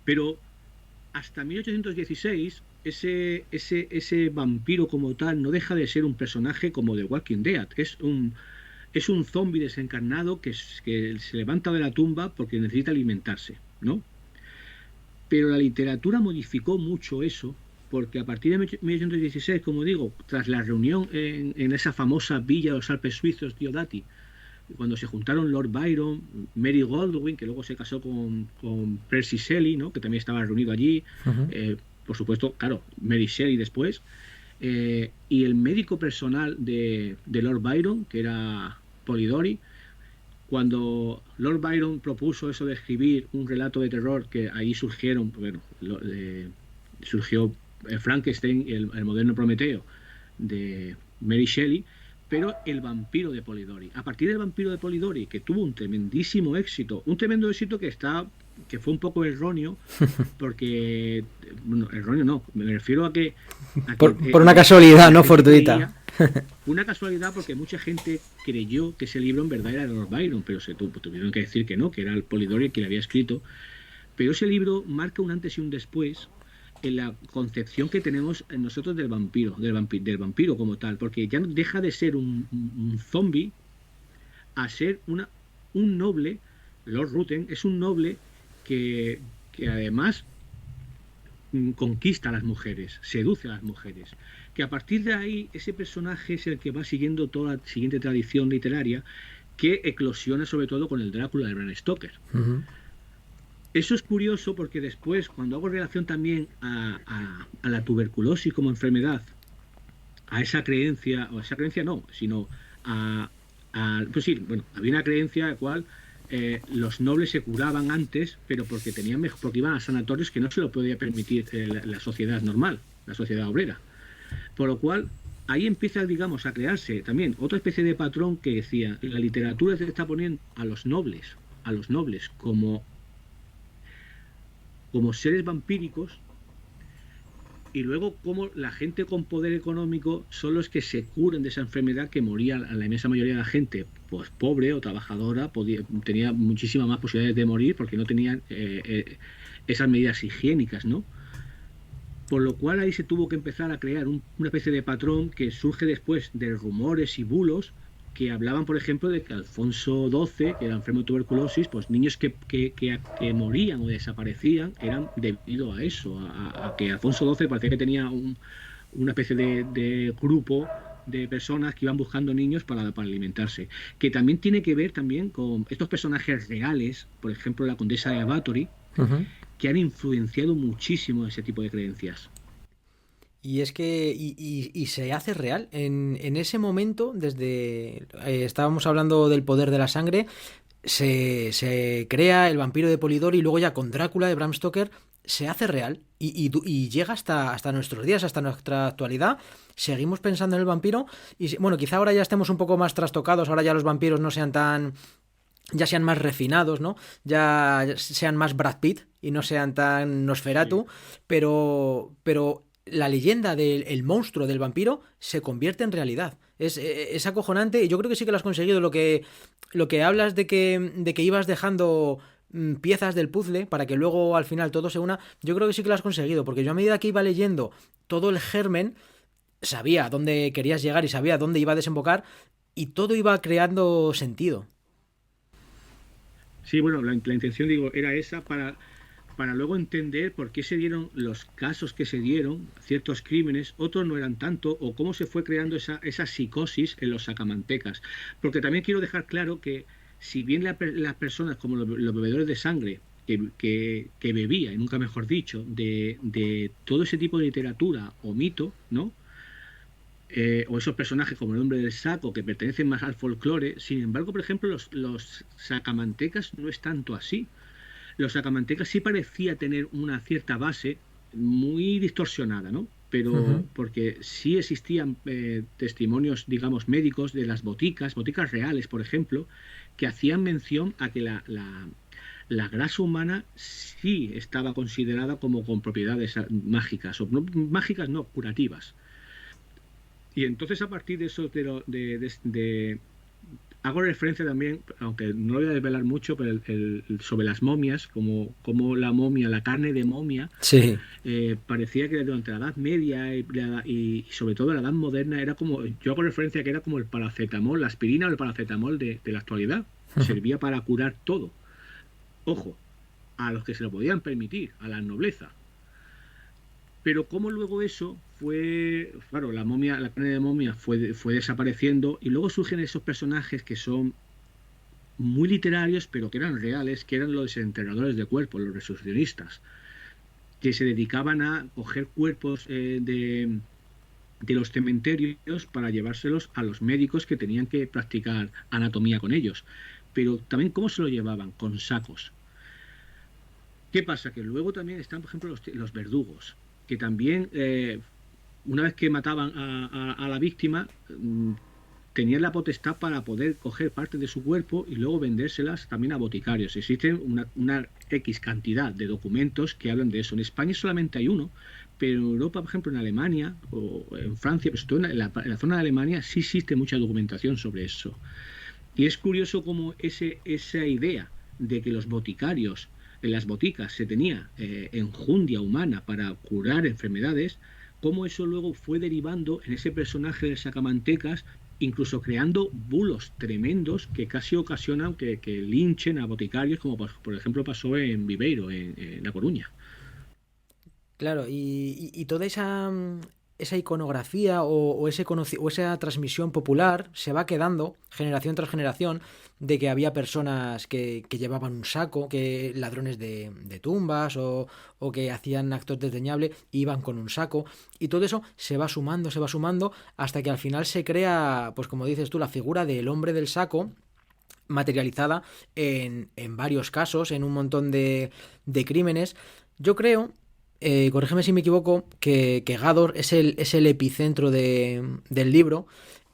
Pero hasta 1816, ese vampiro como tal no deja de ser un personaje como de Walking Dead. Es un zombi desencarnado que se levanta de la tumba porque necesita alimentarse, ¿no? Pero la literatura modificó mucho eso, porque a partir de 1816, como digo, tras la reunión en esa famosa villa de los Alpes suizos, Diodati, cuando se juntaron Lord Byron, Mary Goldwyn, que luego se casó con Percy Shelley, ¿no? Que también estaba reunido allí, Uh-huh. por supuesto, claro, Mary Shelley después, y el médico personal de Lord Byron, que era Polidori. Cuando Lord Byron propuso eso de escribir un relato de terror, que ahí surgieron, bueno, surgió Frankenstein, el moderno Prometeo de Mary Shelley, pero el vampiro de Polidori. A partir del vampiro de Polidori, que tuvo un tremendo éxito que fue un poco erróneo, porque, bueno, erróneo no, me refiero a que por una casualidad, no fortuita. Fue una casualidad porque mucha gente creyó que ese libro en verdad era de Lord Byron, pero tuvieron que decir que no, que era el Polidori el que lo había escrito. Pero ese libro marca un antes y un después en la concepción que tenemos nosotros del vampiro, del vampiro como tal, porque ya no deja de ser un zombie a ser un noble. Lord Rutten es un noble que además conquista a las mujeres, seduce a las mujeres. Que a partir de ahí ese personaje es el que va siguiendo toda la siguiente tradición literaria que eclosiona sobre todo con el Drácula de Bram Stoker. Ujú. Eso es curioso porque después, cuando hago relación también a la tuberculosis como enfermedad, a esa creencia, o a esa creencia no, sino pues sí, bueno, había una creencia la cual los nobles se curaban antes, pero porque tenían porque iban a sanatorios que no se lo podía permitir la sociedad normal, la sociedad obrera. Por lo cual, ahí empieza, digamos, a crearse también otra especie de patrón que decía, la literatura se está poniendo a los nobles como seres vampíricos, y luego como la gente con poder económico son los que se curan de esa enfermedad que moría la inmensa mayoría de la gente, pues pobre o trabajadora, tenía muchísimas más posibilidades de morir porque no tenían esas medidas higiénicas, ¿no? Por lo cual ahí se tuvo que empezar a crear una especie de patrón que surge después de rumores y bulos que hablaban, por ejemplo, de que Alfonso XII, que era enfermo de tuberculosis, pues niños que morían o desaparecían eran debido a eso, a que Alfonso XII parecía que tenía una especie de grupo de personas que iban buscando niños para alimentarse, que también tiene que ver también con estos personajes reales, por ejemplo la condesa de Bathory, Ujú. que han influenciado muchísimo ese tipo de creencias. Y es que, y se hace real. En ese momento, desde, estábamos hablando del poder de la sangre, se crea el vampiro de Polidori y luego ya con Drácula de Bram Stoker se hace real y llega hasta nuestros días, hasta nuestra actualidad. Seguimos pensando en el vampiro y bueno, quizá ahora ya estemos un poco más trastocados, ahora ya los vampiros no sean tan, ya sean más refinados, ¿no? Ya sean más Brad Pitt y no sean tan Sí. Nosferatu, pero la leyenda del el monstruo del vampiro se convierte en realidad. Es acojonante y yo creo que sí que lo has conseguido. Lo que hablas de que ibas dejando piezas del puzzle para que luego al final todo se una, yo creo que sí que lo has conseguido, porque yo a medida que iba leyendo todo el germen, sabía dónde querías llegar y sabía dónde iba a desembocar y todo iba creando sentido. Sí, bueno, la intención, digo, era esa para luego entender por qué se dieron los casos que se dieron, ciertos crímenes, otros no eran tanto, o cómo se fue creando esa psicosis en los sacamantecas. Porque también quiero dejar claro que si bien las personas como los bebedores de sangre, que bebía, y nunca mejor dicho, de todo ese tipo de literatura o mito, ¿no? O esos personajes como el hombre del saco que pertenecen más al folclore, sin embargo, por ejemplo, los sacamantecas no es tanto así. Los sacamantecas sí parecía tener una cierta base muy distorsionada, ¿no? Ujú. Pero porque sí existían testimonios, digamos, médicos de las boticas reales, por ejemplo, que hacían mención a que la grasa humana sí estaba considerada como con propiedades mágicas, o no, mágicas no, curativas. Y entonces a partir de eso, hago referencia también, aunque no lo voy a desvelar mucho, pero sobre las momias, como la momia, la carne de momia, Sí. parecía que durante la Edad Media y sobre todo la Edad Moderna era como, yo hago referencia que era como el paracetamol, la aspirina o el paracetamol de la actualidad. Servía para curar todo. Ojo, a los que se lo podían permitir, a la nobleza. Pero cómo luego eso fue, claro, la carne de momia fue desapareciendo y luego surgen esos personajes que son muy literarios, pero que eran reales, que eran los desenterradores de cuerpos, los resurreccionistas, que se dedicaban a coger cuerpos de los cementerios para llevárselos a los médicos que tenían que practicar anatomía con ellos. Pero también cómo se lo llevaban, con sacos. ¿Qué pasa? Que luego también están, por ejemplo, los verdugos, que también una vez que mataban a la víctima, tenían la potestad para poder coger parte de su cuerpo y luego vendérselas también a boticarios. Existen una X cantidad de documentos que hablan de eso. En España solamente hay uno, pero en Europa, por ejemplo, en Alemania o en Francia, pero sobre todo en la zona de Alemania, sí existe mucha documentación sobre eso. Y es curioso cómo esa idea de que los boticarios en las boticas se tenía enjundia humana para curar enfermedades, cómo eso luego fue derivando en ese personaje del sacamantecas, incluso creando bulos tremendos que casi ocasionan que linchen a boticarios, como por ejemplo pasó en Viveiro, en La Coruña. Claro, y toda esa iconografía o esa transmisión popular se va quedando generación tras generación de que había personas que llevaban un saco, que ladrones de tumbas o que hacían actos de desdeñable iban con un saco y todo eso se va sumando hasta que al final se crea, pues como dices tú, la figura del hombre del saco materializada en varios casos, en un montón de crímenes. Yo creo, corrígeme si me equivoco, que Gador es el epicentro del libro.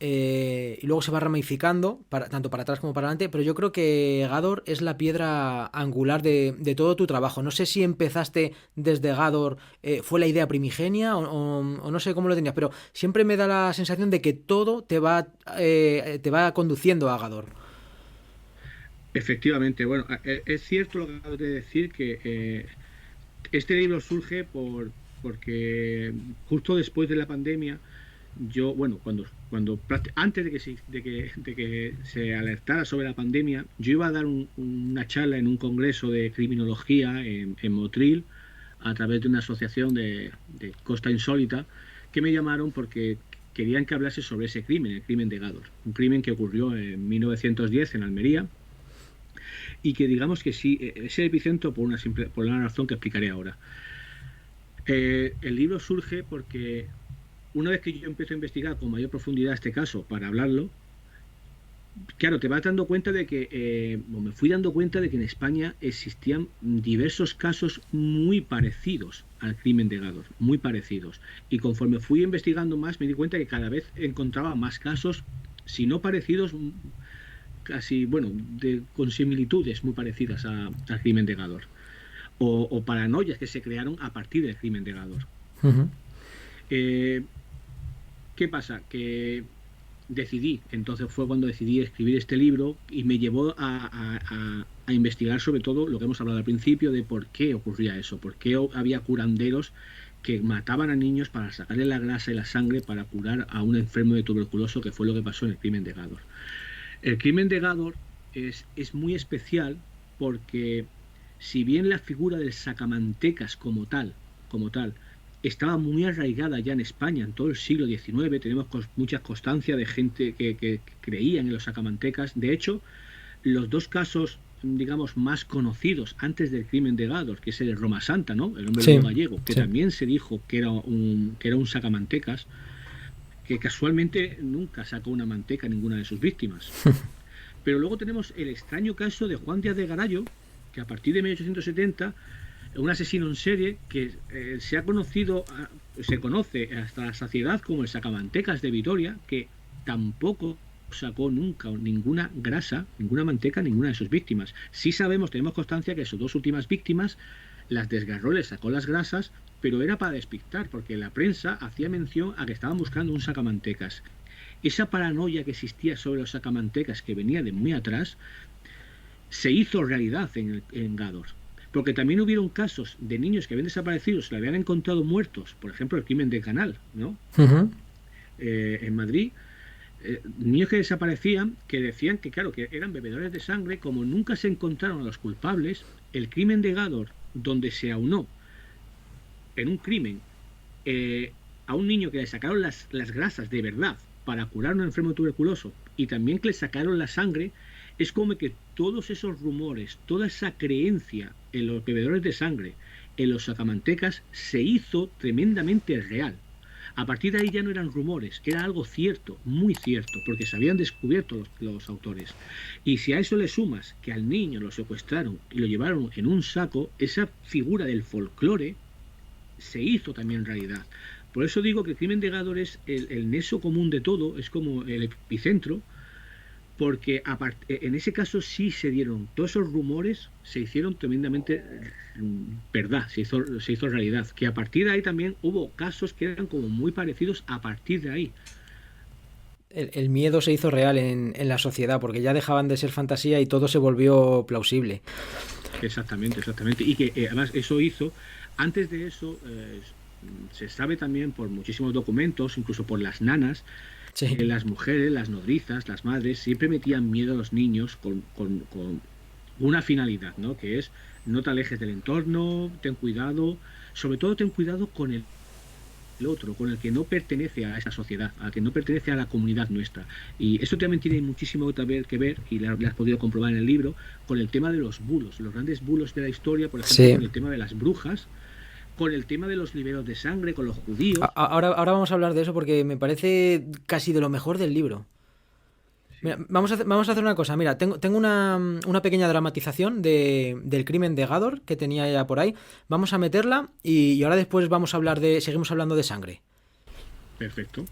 Y luego se va ramificando tanto para atrás como para adelante, pero yo creo que Gador es la piedra angular de todo tu trabajo. No sé si empezaste desde Gador, fue la idea primigenia o no sé cómo lo tenías, pero siempre me da la sensación de que todo te va conduciendo a Gador. Efectivamente, bueno, es cierto lo que acabas de decir, que este libro surge porque justo después de la pandemia, yo, bueno, antes de que se alertara sobre la pandemia, yo iba a dar una charla en un congreso de criminología en Motril, a través de una asociación de Costa Insólita, que me llamaron porque querían que hablase sobre ese crimen, el crimen de Gádor, un crimen que ocurrió en 1910 en Almería, y que digamos que sí, es el epicentro por una razón que explicaré ahora. El libro surge porque una vez que yo empiezo a investigar con mayor profundidad este caso para hablarlo, claro, te vas dando cuenta de que, me fui dando cuenta de que en España existían diversos casos muy parecidos al crimen de Gádor, muy parecidos. Y conforme fui investigando más, me di cuenta que cada vez encontraba más casos, si no parecidos, casi, bueno, con similitudes muy parecidas al crimen de Gádor. O paranoias que se crearon a partir del crimen de Gádor. Uh-huh. ¿Qué pasa? Que entonces fue cuando decidí escribir este libro y me llevó a investigar sobre todo lo que hemos hablado al principio de por qué ocurría eso, por qué había curanderos que mataban a niños para sacarle la grasa y la sangre para curar a un enfermo de tuberculoso, que fue lo que pasó en el crimen de Gádor. El crimen de Gádor es muy especial porque si bien la figura del sacamantecas como tal, estaba muy arraigada ya en España en todo el siglo XIX, tenemos mucha constancia de gente que creían en los sacamantecas. De hecho, los dos casos, digamos, más conocidos antes del crimen de Gádor, que es el de Roma Santa, ¿no? El hombre gallego, que también se dijo que era un sacamantecas, que casualmente nunca sacó una manteca a ninguna de sus víctimas. Pero luego tenemos el extraño caso de Juan Díaz de Garallo, que a partir de 1870, un asesino en serie que se conoce hasta la saciedad como el sacamantecas de Vitoria, que tampoco sacó nunca ninguna grasa, ninguna manteca, ninguna de sus víctimas. Sí tenemos constancia que sus dos últimas víctimas las desgarró, les sacó las grasas, pero era para despistar, porque la prensa hacía mención a que estaban buscando un sacamantecas. Esa paranoia que existía sobre los sacamantecas, que venía de muy atrás, se hizo realidad en Gádor. Porque también hubieron casos de niños que habían desaparecido, se le habían encontrado muertos, por ejemplo el crimen de Canal, ¿no? Uh-huh. En Madrid, niños que desaparecían, que decían que claro, que eran bebedores de sangre. Como nunca se encontraron a los culpables, el crimen de Gádor, donde se aunó en un crimen a un niño que le sacaron las grasas de verdad para curar a un enfermo tuberculoso, y también que le sacaron la sangre, es como que todos esos rumores, toda esa creencia en los bebedores de sangre, en los sacamantecas, se hizo tremendamente real. A partir de ahí ya no eran rumores, era algo cierto, muy cierto, porque se habían descubierto los autores. Y si a eso le sumas que al niño lo secuestraron y lo llevaron en un saco, esa figura del folclore se hizo también realidad. Por eso digo que el crimen de Gádor es el nexo común de todo, es como el epicentro, porque en ese caso sí se dieron, todos esos rumores se hicieron tremendamente verdad, se hizo realidad, que a partir de ahí también hubo casos que eran como muy parecidos a partir de ahí. El miedo se hizo real en la sociedad porque ya dejaban de ser fantasía y todo se volvió plausible. Exactamente, exactamente. Y que además eso hizo, antes de eso, se sabe también por muchísimos documentos, incluso por las nanas, Sí. que las mujeres, las nodrizas, las madres, siempre metían miedo a los niños con una finalidad, ¿no? Que es no te alejes del entorno, ten cuidado, sobre todo ten cuidado con el otro, con el que no pertenece a esta sociedad, al que no pertenece a la comunidad nuestra. Y esto también tiene muchísimo que ver, y lo has podido comprobar en el libro, con el tema de los bulos, los grandes bulos de la historia, por ejemplo, Sí. con el tema de las brujas, con el tema de los liberos de sangre, con los judíos. Ahora vamos a hablar de eso porque me parece casi de lo mejor del libro. Mira, Sí, vamos a hacer una cosa. Mira, tengo una pequeña dramatización del crimen de Gador que tenía ya por ahí. Vamos a meterla y ahora después vamos a hablar seguimos hablando de sangre. perfecto.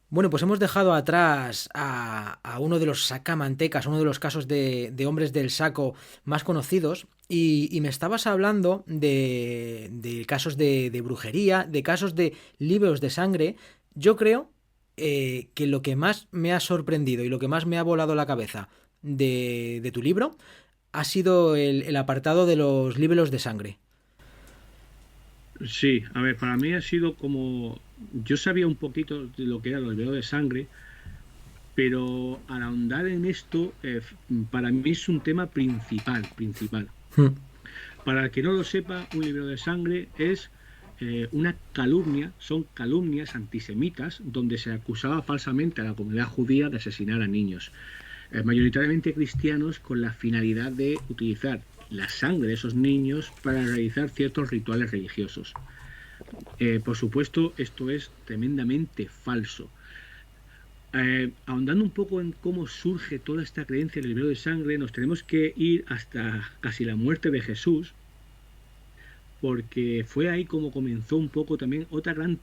Bueno, pues hemos dejado atrás a uno de los sacamantecas, uno de los casos de hombres del saco más conocidos, y me estabas hablando de casos de brujería, de casos de libros de sangre. Yo creo que lo que más me ha sorprendido y lo que más me ha volado la cabeza de tu libro ha sido el apartado de los libros de sangre. Sí, a ver, para mí ha sido como... Yo sabía un poquito de lo que era los velos de sangre, pero al ahondar en esto, para mí es un tema principal, principal. Hmm. Para el que no lo sepa, un libro de sangre es una calumnia, son calumnias antisemitas donde se acusaba falsamente a la comunidad judía de asesinar a niños, mayoritariamente cristianos, con la finalidad de utilizar la sangre de esos niños para realizar ciertos rituales religiosos. Por supuesto, esto es tremendamente falso. Ahondando un poco en cómo surge toda esta creencia del libro de sangre, nos tenemos que ir hasta casi la muerte de Jesús, porque fue ahí como comenzó un poco también otra gran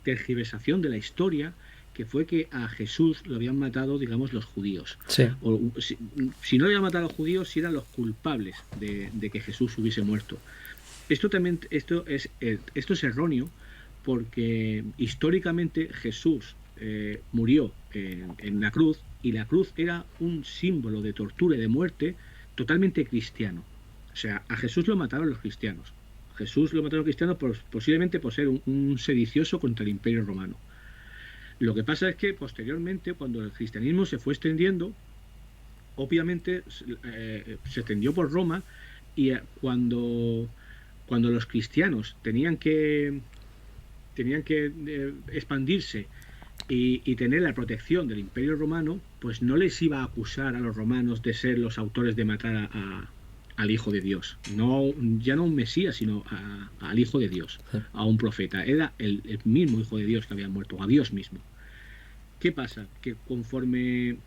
tergiversación de la historia, que fue que a Jesús lo habían matado, digamos, los judíos. Sí. O, si no lo habían matado a los judíos, si eran los culpables de que Jesús hubiese muerto. Esto también, esto es erróneo, porque históricamente Jesús murió en la cruz, y la cruz era un símbolo de tortura y de muerte totalmente cristiano. O sea, a Jesús lo mataron los cristianos. Jesús lo mataron los cristianos posiblemente por ser un sedicioso contra el Imperio Romano. Lo que pasa es que posteriormente, cuando el cristianismo se fue extendiendo, obviamente se extendió por Roma, y cuando los cristianos tenían que expandirse y tener la protección del Imperio Romano, pues no les iba a acusar a los romanos de ser los autores de matar al Hijo de Dios. No, ya no un Mesías, sino al Hijo de Dios, Sí. a un profeta. Era el mismo Hijo de Dios que había muerto, a Dios mismo. ¿Qué pasa? Que conforme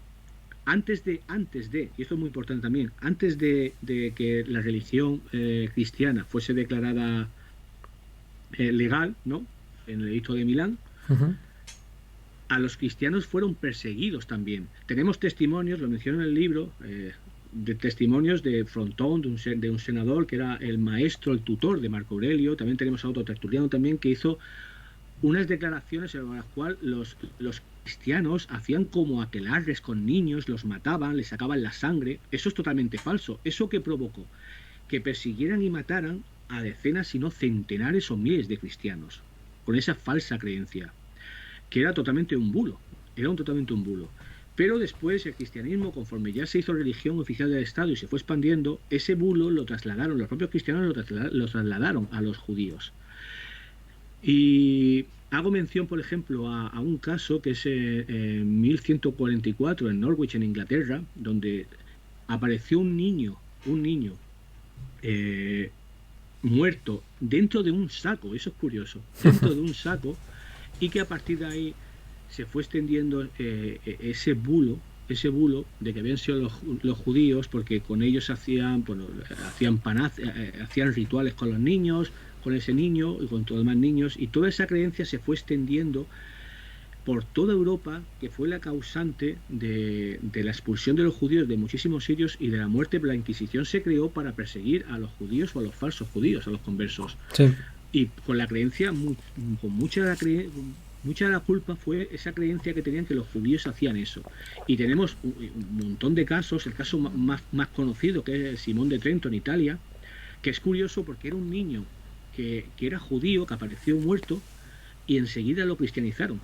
y esto es muy importante también, antes de que la religión cristiana fuese declarada legal, ¿no? En el Edicto de Milán, Uh-huh. a los cristianos fueron perseguidos también. Tenemos testimonios, lo menciono en el libro, de testimonios de Frontón, de un senador que era el maestro, el tutor de Marco Aurelio. También tenemos a otro tertuliano también que hizo unas declaraciones en las cuales los cristianos hacían como aquelarres con niños, los mataban, les sacaban la sangre. Eso es totalmente falso. ¿Eso qué provocó? Que persiguieran y mataran a decenas, si no centenares o miles de cristianos, con esa falsa creencia, que era totalmente un bulo, totalmente un bulo. Pero después el cristianismo, conforme ya se hizo religión oficial del Estado y se fue expandiendo, ese bulo lo trasladaron, los propios cristianos lo trasladaron a los judíos. Y hago mención, por ejemplo, a un caso que es en 1144 en Norwich, en Inglaterra, donde apareció un niño eh, muerto dentro de un saco. Eso es curioso, dentro de un saco, y que a partir de ahí se fue extendiendo ese bulo ese bulo de que habían sido los judíos, porque con ellos hacían, bueno, hacían rituales con los niños, con ese niño y con todos los demás niños, y toda esa creencia se fue extendiendo por toda Europa, que fue la causante de la expulsión de los judíos de muchísimos sitios y de la muerte. La Inquisición se creó para perseguir a los judíos o a los falsos judíos, a los conversos. Sí. Y con la creencia, con mucha de la culpa fue esa creencia que tenían que los judíos hacían eso. Y tenemos un montón de casos, el caso más conocido, que es Simón de Trento en Italia, que es curioso porque era un niño que era judío, que apareció muerto, y enseguida lo cristianizaron.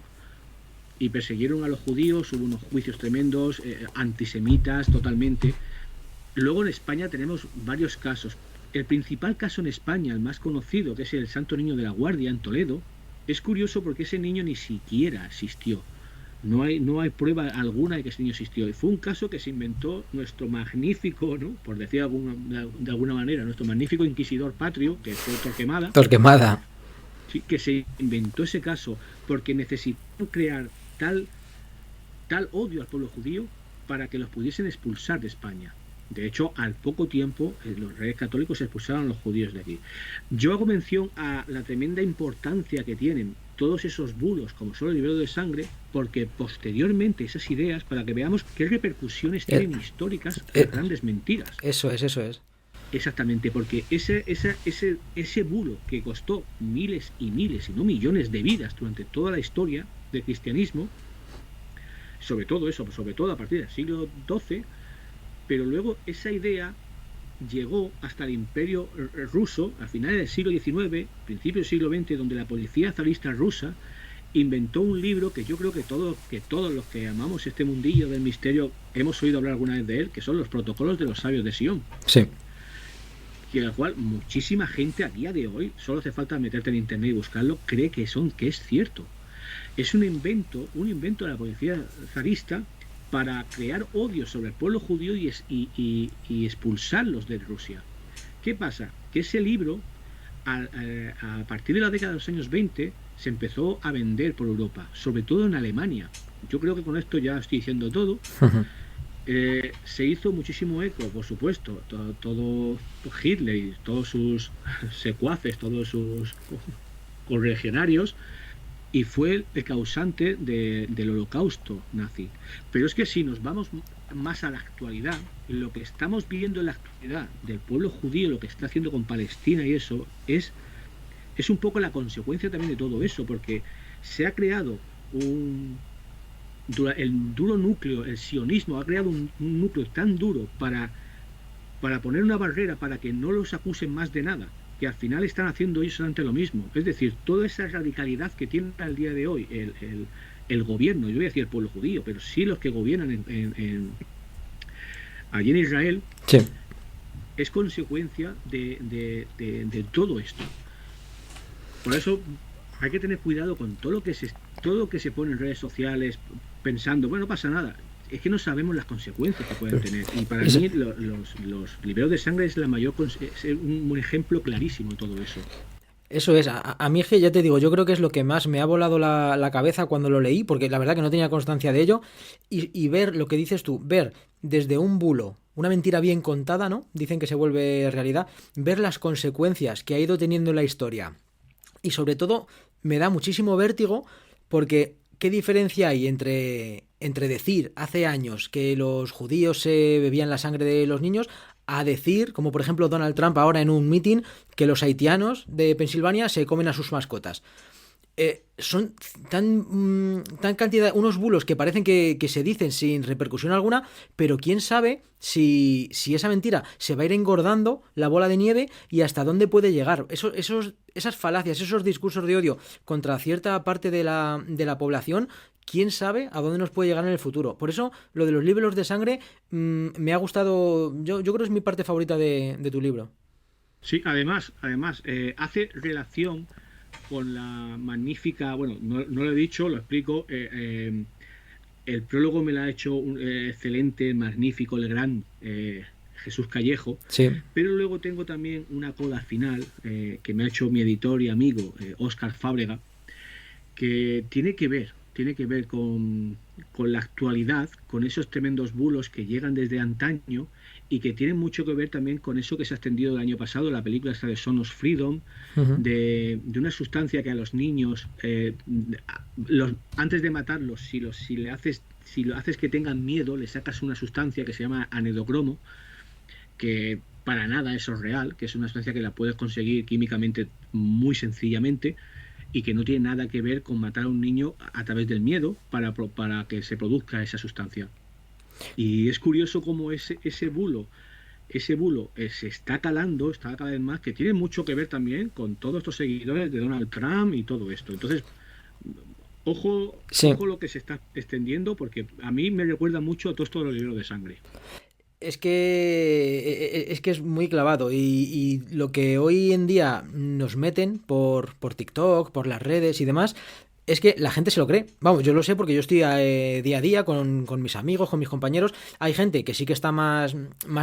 Y persiguieron a los judíos, hubo unos juicios tremendos, antisemitas totalmente. Luego en España tenemos varios casos. El principal caso en España, el más conocido, que es el Santo Niño de la Guardia en Toledo, es curioso porque ese niño ni siquiera existió. No hay prueba alguna de que ese niño existió. Y fue un caso que se inventó nuestro magnífico, ¿no?, por decir de alguna manera, nuestro magnífico inquisidor patrio, que fue Torquemada. Torquemada. Sí, que se inventó ese caso porque necesitó crear tal odio al pueblo judío para que los pudiesen expulsar de España. De hecho, al poco tiempo, los reyes católicos expulsaron a los judíos de aquí. Yo hago mención a la tremenda importancia que tienen todos esos bulos, como son el libro de sangre, porque posteriormente esas ideas, para que veamos qué repercusiones tienen históricas las grandes mentiras. Eso es. Exactamente, porque ese bulo que costó miles y miles, y no millones de vidas durante toda la historia del cristianismo, sobre todo a partir del siglo XII, pero luego esa idea llegó hasta el Imperio ruso a finales del siglo XIX, principios del siglo XX, donde la policía zarista rusa inventó un libro que yo creo que todos los que amamos este mundillo del misterio hemos oído hablar alguna vez de él, que son los Protocolos de los Sabios de Sion. Sí. Y al cual muchísima gente a día de hoy, solo hace falta meterte en internet y buscarlo, cree que es cierto. Es un invento de la policía zarista para crear odio sobre el pueblo judío y expulsarlos de Rusia. ¿Qué pasa? Que ese libro, a partir de la década de los años 20, se empezó a vender por Europa, sobre todo en Alemania. Yo creo que con esto ya estoy diciendo todo. Se hizo muchísimo eco, por supuesto, todo Hitler y todos sus secuaces, todos sus correligionarios, y fue el causante del holocausto nazi. Pero es que si nos vamos más a la actualidad, lo que estamos viendo en la actualidad del pueblo judío, lo que está haciendo con Palestina y eso, es un poco la consecuencia también de todo eso, porque se ha creado el duro núcleo, el sionismo ha creado un núcleo tan duro para poner una barrera para que no los acusen más de nada, que al final están haciendo ellos ante lo mismo. Es decir, toda esa radicalidad que tiene al día de hoy el gobierno, yo voy a decir el pueblo judío, pero sí los que gobiernan allí en Israel, sí, es consecuencia de todo esto. Por eso hay que tener cuidado con todo lo que se pone en redes sociales pensando, bueno, no pasa nada. Es que no sabemos las consecuencias que pueden tener. Y para mí los libros de sangre es un ejemplo clarísimo de todo eso. Eso es, a mí es que ya te digo, yo creo que es lo que más me ha volado la cabeza cuando lo leí, porque la verdad que no tenía constancia de ello, y ver lo que dices tú, ver desde un bulo, una mentira bien contada, ¿no? Dicen que se vuelve realidad, ver las consecuencias que ha ido teniendo la historia. Y sobre todo me da muchísimo vértigo porque ¿qué diferencia hay entre decir hace años que los judíos se bebían la sangre de los niños a decir, como por ejemplo Donald Trump ahora en un meeting, que los haitianos de Pensilvania se comen a sus mascotas? Son tan cantidad, unos bulos que parecen que se dicen sin repercusión alguna, pero quién sabe si esa mentira se va a ir engordando la bola de nieve y hasta dónde puede llegar. Esas falacias, esos discursos de odio contra cierta parte de la población, quién sabe a dónde nos puede llegar en el futuro. Por eso lo de los libros de sangre me ha gustado, yo creo que es mi parte favorita de tu libro. Sí, además hace relación con la magnífica, bueno, no lo he dicho, lo explico, el prólogo me lo ha hecho un excelente, magnífico, el gran Jesús Callejo, sí. Pero luego tengo también una coda final que me ha hecho mi editor y amigo Óscar Fábrega, que tiene que ver tiene que ver con la actualidad, con esos tremendos bulos que llegan desde antaño y que tienen mucho que ver también con eso que se ha extendido el año pasado, la película esta de Son of Freedom, Ujú. de una sustancia que a los niños, antes de matarlos, si lo haces que tengan miedo, le sacas una sustancia que se llama anedocromo, que para nada eso es real, que es una sustancia que la puedes conseguir químicamente muy sencillamente y que no tiene nada que ver con matar a un niño a través del miedo para que se produzca esa sustancia. Y es curioso cómo ese bulo se está calando, está cada vez más, que tiene mucho que ver también con todos estos seguidores de Donald Trump y todo esto. Entonces, ojo, Sí. ojo lo que se está extendiendo, porque a mí me recuerda mucho a todos estos los libros de sangre. Es que es muy clavado y lo que hoy en día nos meten por TikTok, por las redes y demás, es que la gente se lo cree. Vamos, yo lo sé porque yo estoy día a día con mis amigos, con mis compañeros. Hay gente que sí que está más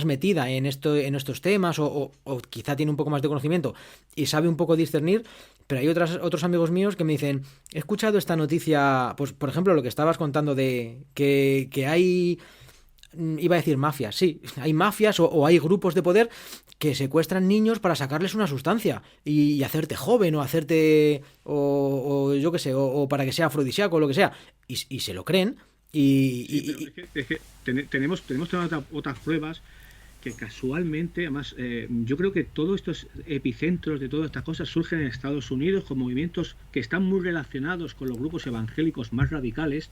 metida en estos temas o quizá tiene un poco más de conocimiento y sabe un poco discernir, pero hay otros amigos míos que me dicen, he escuchado esta noticia, pues por ejemplo lo que estabas contando de que hay iba a decir mafias, sí, hay mafias o hay grupos de poder que secuestran niños para sacarles una sustancia y hacerte joven o hacerte, o yo qué sé, o para que sea afrodisíaco o lo que sea, y se lo creen Sí, pero es que tenemos todas otras pruebas que casualmente, además, yo creo que todos estos epicentros de todas estas cosas surgen en Estados Unidos con movimientos que están muy relacionados con los grupos evangélicos más radicales,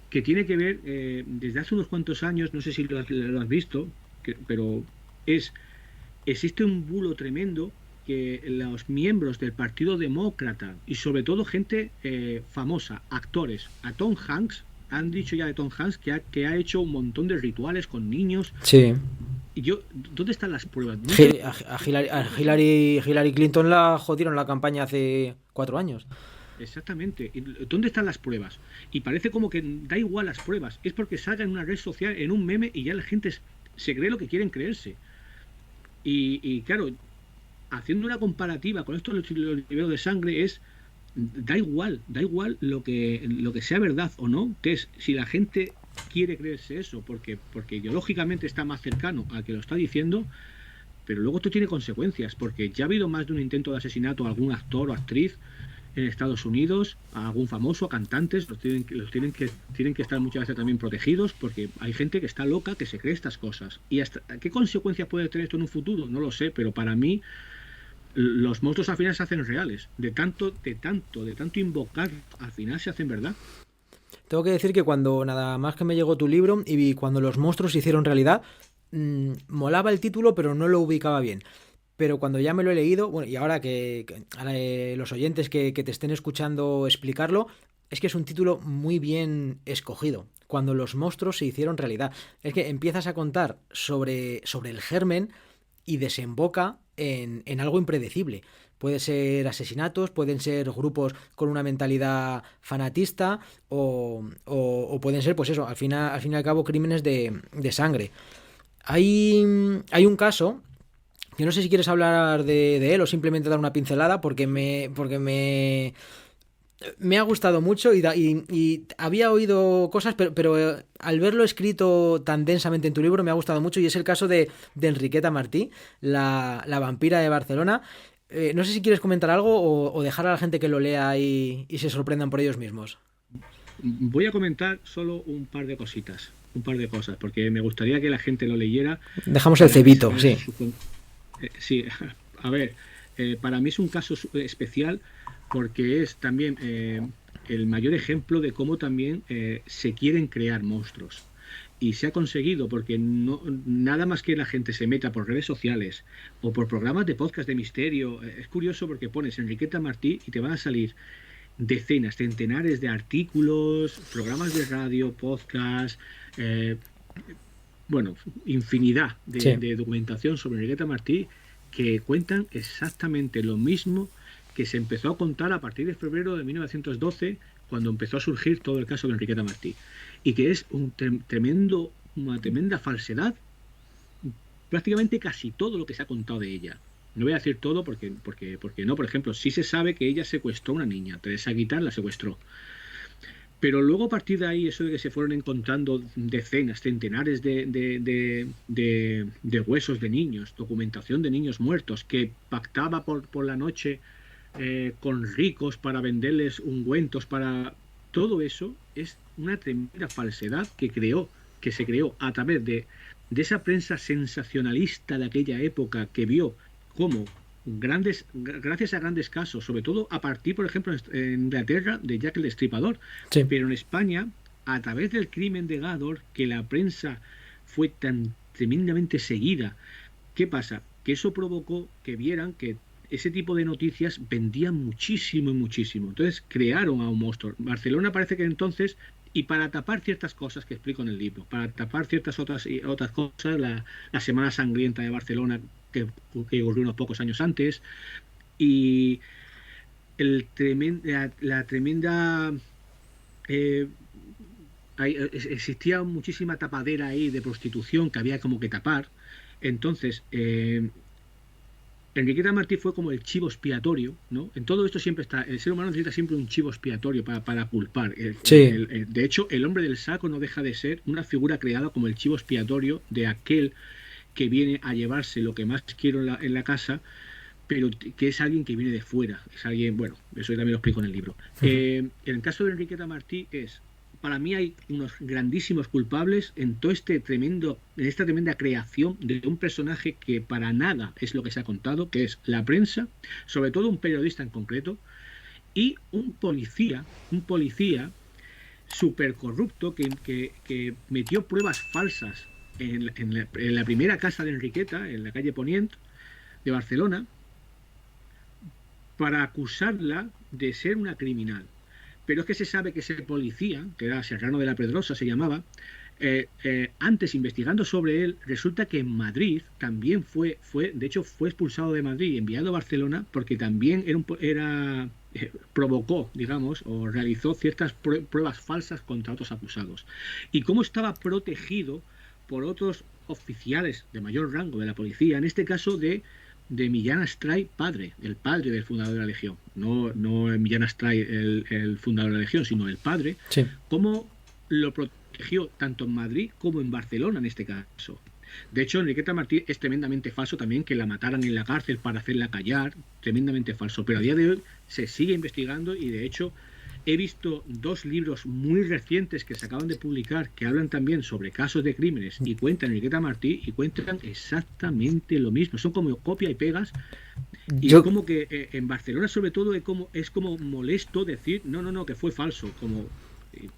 que tiene que ver, desde hace unos cuantos años, no sé si lo has visto, pero es existe un bulo tremendo que los miembros del Partido Demócrata y sobre todo gente famosa, actores, a Tom Hanks, han dicho ya de Tom Hanks que ha hecho un montón de rituales con niños. sí. Y yo, ¿dónde están las pruebas? Nunca lo Hillary Clinton la jodieron la campaña hace 4 años. exactamente. ¿Dónde están las pruebas? Y parece como que da igual las pruebas. Es porque salga en una red social, en un meme, y ya la gente se cree lo que quieren creerse. Y claro, haciendo una comparativa con estos los niveles de sangre es da igual lo que sea verdad o no, que es si la gente quiere creerse eso porque ideológicamente está más cercano al que lo está diciendo, pero luego esto tiene consecuencias, porque ya ha habido más de un intento de asesinato a algún actor o actriz en Estados Unidos, a algún famoso, a cantantes, tienen que estar muchas veces también protegidos, porque hay gente que está loca, que se cree estas cosas. ¿Y hasta qué consecuencias puede tener esto en un futuro? No lo sé, pero para mí los monstruos al final se hacen reales. De tanto invocar, al final se hacen verdad. Tengo que decir que cuando nada más que me llegó tu libro y vi cuando los monstruos se hicieron realidad, molaba el título, pero no lo ubicaba bien. Pero cuando ya me lo he leído, bueno, y ahora ahora, los oyentes que te estén escuchando explicarlo, es que es un título muy bien escogido. Cuando los monstruos se hicieron realidad. Es que empiezas a contar sobre el germen y desemboca en algo impredecible. Puede ser asesinatos, pueden ser grupos con una mentalidad fanatista o pueden ser, pues eso, al fin y al cabo, crímenes de sangre. Hay un caso que no sé si quieres hablar de él o simplemente dar una pincelada porque me ha gustado mucho y había oído cosas, pero al verlo escrito tan densamente en tu libro me ha gustado mucho y es el caso de Enriqueta Martí, la vampira de Barcelona. No sé si quieres comentar algo o dejar a la gente que lo lea y se sorprendan por ellos mismos. Voy a comentar solo un par de cosas, porque me gustaría que la gente lo leyera Dejamos el para que cebito, sacara sí. sí, a ver, para mí es un caso especial porque es también el mayor ejemplo de cómo también se quieren crear monstruos. Y se ha conseguido porque nada más que la gente se meta por redes sociales o por programas de podcast de misterio. Es curioso porque pones Enriqueta Martí y te van a salir decenas, centenares de artículos, programas de radio, podcast, eh, bueno, infinidad de, Sí. de documentación sobre Enriqueta Martí que cuentan exactamente lo mismo que se empezó a contar a partir de febrero de 1912, cuando empezó a surgir todo el caso de Enriqueta Martí, y que es una tremenda falsedad, prácticamente casi todo lo que se ha contado de ella. No voy a decir todo porque no, por ejemplo, sí se sabe que ella secuestró a una niña, Teresa Guitart la secuestró. Pero luego a partir de ahí, eso de que se fueron encontrando decenas, centenares de huesos de niños, documentación de niños muertos, que pactaba por la noche con ricos para venderles ungüentos, para... Todo eso es una tremenda falsedad que se creó a través de esa prensa sensacionalista de aquella época que vio cómo gracias a grandes casos, sobre todo a partir, por ejemplo, en Inglaterra, de Jack el Destripador, Sí. pero en España, a través del crimen de Gádor, que la prensa fue tan tremendamente seguida. ¿Qué pasa? Que eso provocó que vieran que ese tipo de noticias vendían muchísimo y muchísimo. Entonces crearon a un monstruo. Barcelona parece que entonces, y para tapar ciertas cosas que explico en el libro, para tapar ciertas otras cosas, la Semana Sangrienta de Barcelona, que ocurrió unos pocos años antes, y la tremenda... eh, existía muchísima tapadera ahí de prostitución que había como que tapar. Entonces, Enriqueta Martí fue como el chivo expiatorio, ¿no? En todo esto siempre está, el ser humano necesita siempre un chivo expiatorio para culpar. Sí. De hecho, el hombre del saco no deja de ser una figura creada como el chivo expiatorio de aquel que viene a llevarse lo que más quiero en la casa, pero que es alguien que viene de fuera. Es alguien, bueno, eso también lo explico en el libro. En el caso de Enriqueta Martí para mí hay unos grandísimos culpables en todo en esta tremenda creación de un personaje que para nada es lo que se ha contado, que es la prensa, sobre todo un periodista en concreto, y un policía súper corrupto que metió pruebas falsas en la primera casa de Enriqueta, en la calle Ponient de Barcelona, para acusarla de ser una criminal. Pero es que se sabe que ese policía, que era Serrano de la Pedrosa, se llamaba, antes investigando sobre él, resulta que en Madrid también de hecho fue expulsado de Madrid y enviado a Barcelona porque también provocó, digamos, o realizó ciertas pruebas falsas contra otros acusados. Y cómo estaba protegido por otros oficiales de mayor rango de la policía, en este caso de Millán Astray padre, el padre del fundador de la Legión, no Millán Astray el fundador de la Legión, sino el padre, Sí. cómo lo protegió tanto en Madrid como en Barcelona en este caso. De hecho, Enriqueta Martí es tremendamente falso también que la mataran en la cárcel para hacerla callar, tremendamente falso, pero a día de hoy se sigue investigando y de hecho he visto dos libros muy recientes que se acaban de publicar que hablan también sobre casos de crímenes y cuentan Enriqueta Martí y cuentan exactamente lo mismo. Son como copia y pegas y es Yo, como que en Barcelona sobre todo es como molesto decir no, que fue falso.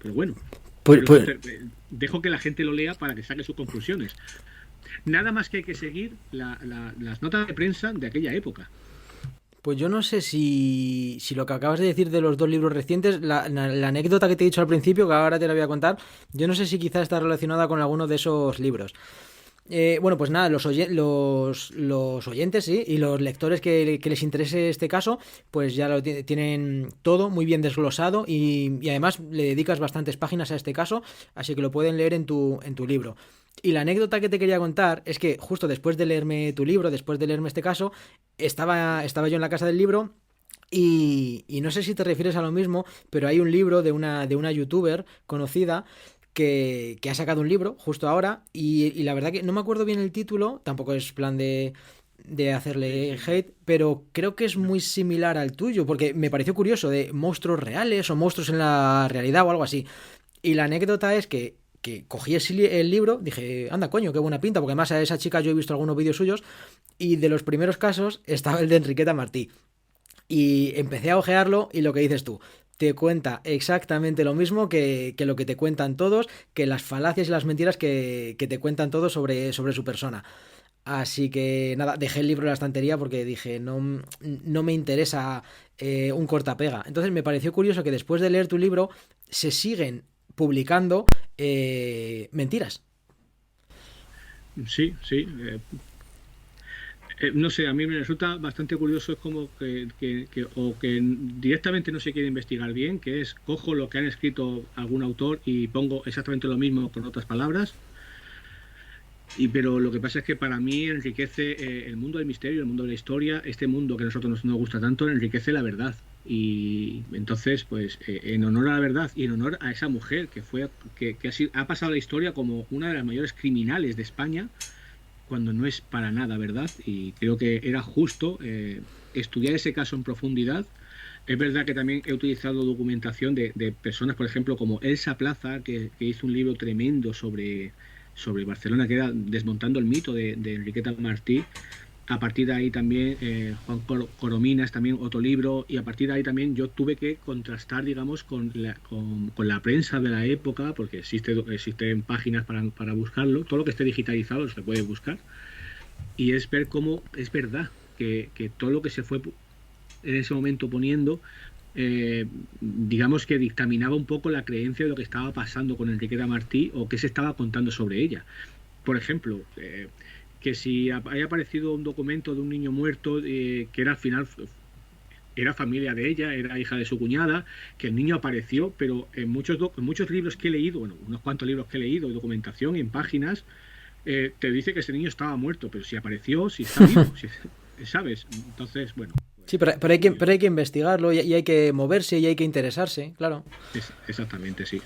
Pero bueno, pues, pero pues, dejo que la gente lo lea para que saque sus conclusiones. Nada más que hay que seguir las notas de prensa de aquella época. Pues yo no sé si lo que acabas de decir de los dos libros recientes, la anécdota que te he dicho al principio, que ahora te la voy a contar, yo no sé si quizá está relacionada con alguno de esos libros. Bueno, pues nada, los oyentes, sí, y los lectores que les interese este caso, pues ya tienen todo muy bien desglosado y además le dedicas bastantes páginas a este caso, así que lo pueden leer en tu libro. Y la anécdota que te quería contar es que justo después de leerme tu libro, después de leerme este caso, estaba yo en la casa del libro y no sé si te refieres a lo mismo, pero hay un libro de una youtuber conocida que ha sacado un libro justo ahora y la verdad que no me acuerdo bien el título, tampoco es plan de Sí, hacerle sí, hate, pero creo que es no. muy similar al tuyo, porque me pareció curioso de monstruos reales o monstruos en la realidad o algo así. Y la anécdota es que cogí el libro, dije, anda coño, qué buena pinta, porque además a esa chica yo he visto algunos vídeos suyos y de los primeros casos estaba el de Enriqueta Martí. Y empecé a ojearlo y lo que dices tú, te cuenta exactamente lo mismo que lo que te cuentan todos, que las falacias y las mentiras que te cuentan todos sobre su persona. Así que nada, dejé el libro en la estantería porque dije, no me interesa un cortapega. Entonces me pareció curioso que después de leer tu libro se siguen publicando mentiras. Sí, sí. No sé, a mí me resulta bastante curioso, es como o que directamente no se quiere investigar bien, que es cojo lo que han escrito algún autor y pongo exactamente lo mismo con otras palabras, pero lo que pasa es que para mí enriquece el mundo del misterio, el mundo de la historia, este mundo que a nosotros nos gusta tanto, enriquece la verdad. Y entonces, pues, en honor a la verdad y en honor a esa mujer ha pasado a la historia como una de las mayores criminales de España, cuando no es para nada verdad, y creo que era justo estudiar ese caso en profundidad. Es verdad que también he utilizado documentación de personas, por ejemplo, como Elsa Plaza, que hizo un libro tremendo sobre Barcelona, que era desmontando el mito de Enriqueta Martí. A partir de ahí también Juan Corominas, también otro libro, y a partir de ahí también yo tuve que contrastar, digamos, con la prensa de la época, porque existen páginas para buscarlo, todo lo que esté digitalizado se puede buscar, y es ver cómo es verdad que todo lo que se fue en ese momento poniendo, digamos que dictaminaba un poco la creencia de lo que estaba pasando con Enriqueta Martí o qué se estaba contando sobre ella. Por ejemplo, que si haya aparecido un documento de un niño muerto que era al final era familia de ella, era hija de su cuñada, que el niño apareció, pero en muchos libros que he leído, bueno, unos cuantos libros que he leído, documentación en páginas, te dice que ese niño estaba muerto, pero si apareció, si está vivo, ¿sabes? Entonces, bueno, Sí, pues, pero hay que investigarlo y hay que moverse y hay que interesarse, claro. exactamente, sí.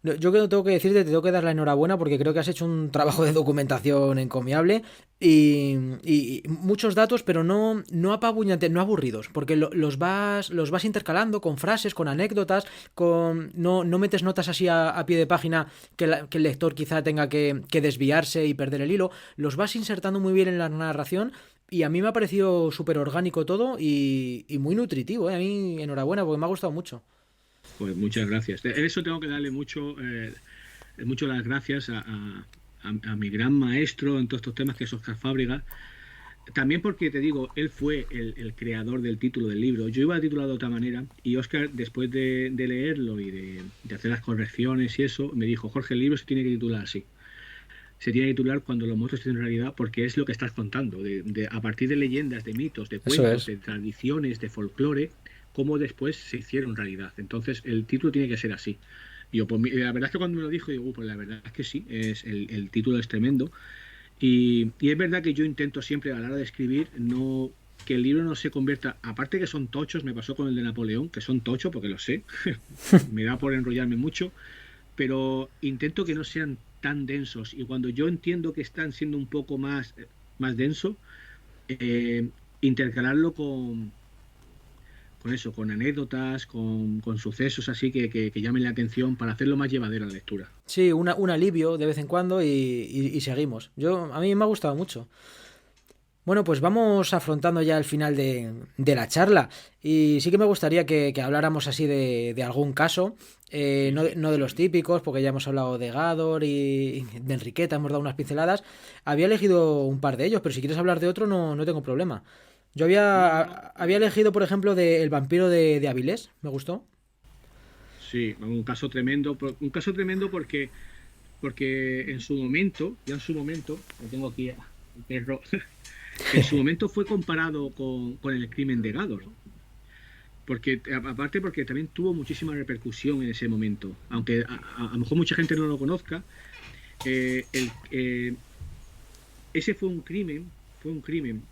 No, yo que tengo que decirte, te tengo que dar la enhorabuena porque creo que has hecho un trabajo de documentación encomiable y muchos datos, pero no apabullantes, no aburridos, porque los vas intercalando con frases, con anécdotas, no metes notas así a pie de página que el lector quizá tenga que desviarse y perder el hilo, los vas insertando muy bien en la narración. Y a mí me ha parecido súper orgánico todo y muy nutritivo, ¿eh? A mí enhorabuena porque me ha gustado mucho. Pues muchas gracias. En eso tengo que darle mucho las gracias a mi gran maestro en todos estos temas, que es Óscar Fábregas. También porque, te digo, él fue el creador del título del libro. Yo iba a titular de otra manera y Óscar, después de leerlo y de hacer las correcciones y eso, me dijo: Jorge, el libro se tiene que titular así. Se tiene que titular Cuando los monstruos tienen realidad, porque es lo que estás contando, a partir de leyendas, de mitos, de Eso cuentos, es. de tradiciones, de folclore, cómo después se hicieron realidad. Entonces, el título tiene que ser así. Y yo, pues, la verdad es que cuando me lo dijo, digo, pues la verdad es que sí, el título es tremendo. Y es verdad que yo intento siempre a la hora de escribir que el libro no se convierta, aparte que son tochos, me pasó con el de Napoleón, que son tochos porque lo sé, me da por enrollarme mucho, pero intento que no sean tan densos, y cuando yo entiendo que están siendo un poco más denso, eh, intercalarlo con eso, con anécdotas, con sucesos así que llamen la atención para hacerlo más llevadero a la lectura. Sí, un alivio de vez en cuando y seguimos. A mí me ha gustado mucho. Bueno, pues vamos afrontando ya el final de la charla. Y sí que me gustaría que habláramos así de algún caso, Sí, no de los típicos, porque ya hemos hablado de Gador y de Enriqueta, hemos dado unas pinceladas. Había elegido un par de ellos, pero si quieres hablar de otro, no tengo problema. Yo no, no, había elegido, por ejemplo, El vampiro de Avilés, me gustó. sí, un caso tremendo porque ya en su momento, lo tengo aquí el perro, en su momento fue comparado con el crimen de Gador, porque aparte porque también tuvo muchísima repercusión en ese momento, aunque a lo mejor mucha gente no lo conozca. eh, el, eh, Ese fue un crimen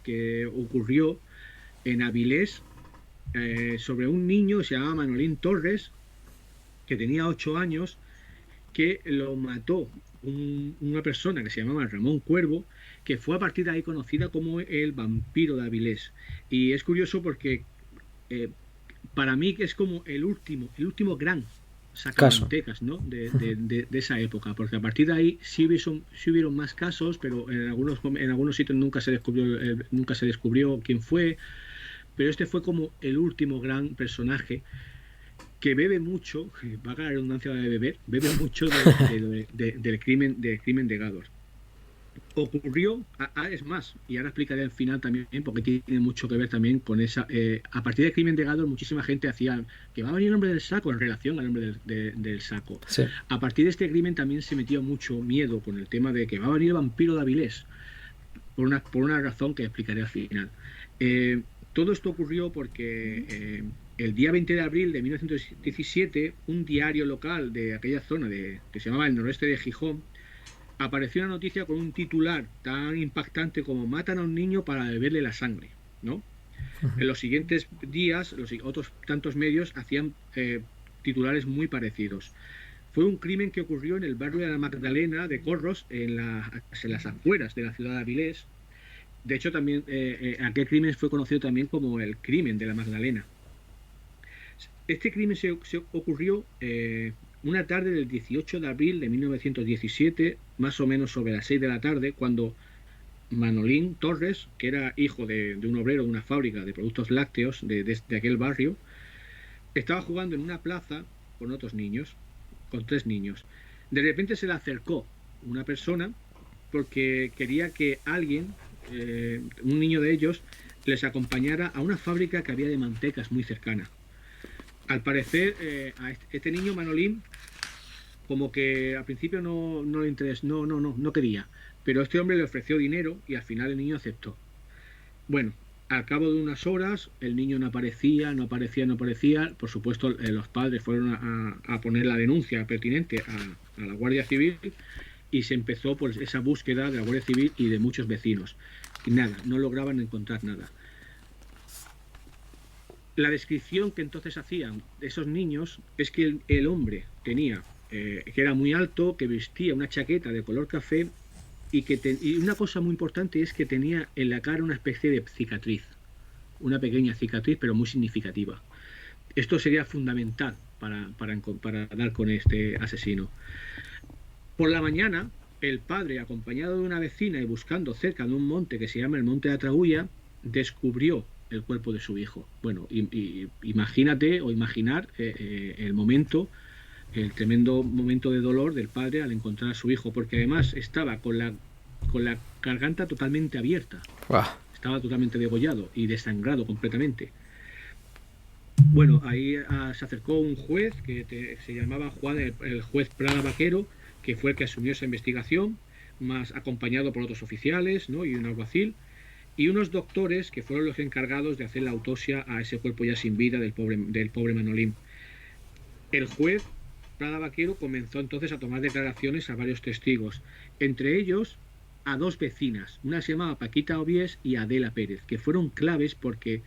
que ocurrió en Avilés, sobre un niño que se llamaba Manolín Torres, que tenía 8 años, que lo mató una persona que se llamaba Ramón Cuervo, que fue a partir de ahí conocida como el vampiro de Avilés. Y es curioso porque eh, para mí que es como el último gran Caso. sacamantecas, ¿no? De esa época, porque a partir de ahí sí hubieron más casos, pero en algunos sitios nunca se descubrió quién fue, pero este fue como el último gran personaje que bebe mucho, vaga la redundancia de beber, bebe mucho del crimen de Gador. Ocurrió, es más, y ahora explicaré al final también, porque tiene mucho que ver también con esa. A partir del crimen de Gador, muchísima gente hacía que va a venir el hombre del saco en relación al hombre del saco. Sí. A partir de este crimen también se metió mucho miedo con el tema de que va a venir el vampiro de Avilés, por una razón que explicaré al final. Todo esto ocurrió porque el día 20 de abril de 1917, un diario local de aquella zona que se llamaba el noroeste de Gijón, apareció una noticia con un titular tan impactante como: matan a un niño para beberle la sangre, ¿no? En los siguientes días, otros tantos medios hacían titulares muy parecidos. Fue un crimen que ocurrió en el barrio de la Magdalena de Corros, en las afueras de la ciudad de Avilés. De hecho, también aquel crimen fue conocido también como el crimen de la Magdalena. Este crimen se ocurrió una tarde del 18 de abril de 1917, más o menos sobre las 6 de la tarde, cuando Manolín Torres, que era hijo de un obrero de una fábrica de productos lácteos de aquel barrio, estaba jugando en una plaza con otros niños, con 3 niños. De repente se le acercó una persona porque quería que alguien, un niño de ellos, les acompañara a una fábrica que había de mantecas muy cercana. Al parecer, a este niño Manolín, como que al principio no le interesó, no quería, pero este hombre le ofreció dinero y al final el niño aceptó. Bueno, al cabo de unas horas, el niño no aparecía. Por supuesto, los padres fueron a poner la denuncia pertinente a la Guardia Civil y se empezó pues esa búsqueda de la Guardia Civil y de muchos vecinos. Y nada, no lograban encontrar nada. La descripción que entonces hacían de esos niños es que el hombre tenía, que era muy alto, que vestía una chaqueta de color café y una cosa muy importante es que tenía en la cara una especie de cicatriz, una pequeña cicatriz pero muy significativa. Esto sería fundamental para dar con este asesino. Por la mañana, el padre, acompañado de una vecina y buscando cerca de un monte que se llama el Monte de Atragulla, descubrió el cuerpo de su hijo. Bueno, imagínate o imaginar el tremendo momento de dolor del padre al encontrar a su hijo, porque además estaba con la garganta totalmente abierta. Wow. Estaba totalmente degollado y desangrado completamente. Bueno, ahí se acercó un juez que se llamaba Juan, el juez Prada Vaquero, que fue el que asumió esa investigación, más acompañado por otros oficiales, ¿no? Y un alguacil, y unos doctores que fueron los encargados de hacer la autopsia a ese cuerpo ya sin vida del pobre Manolín. El juez Prada Vaquero comenzó entonces a tomar declaraciones a varios testigos, entre ellos a 2 vecinas, una se llamaba Paquita Obies y Adela Pérez, que fueron claves porque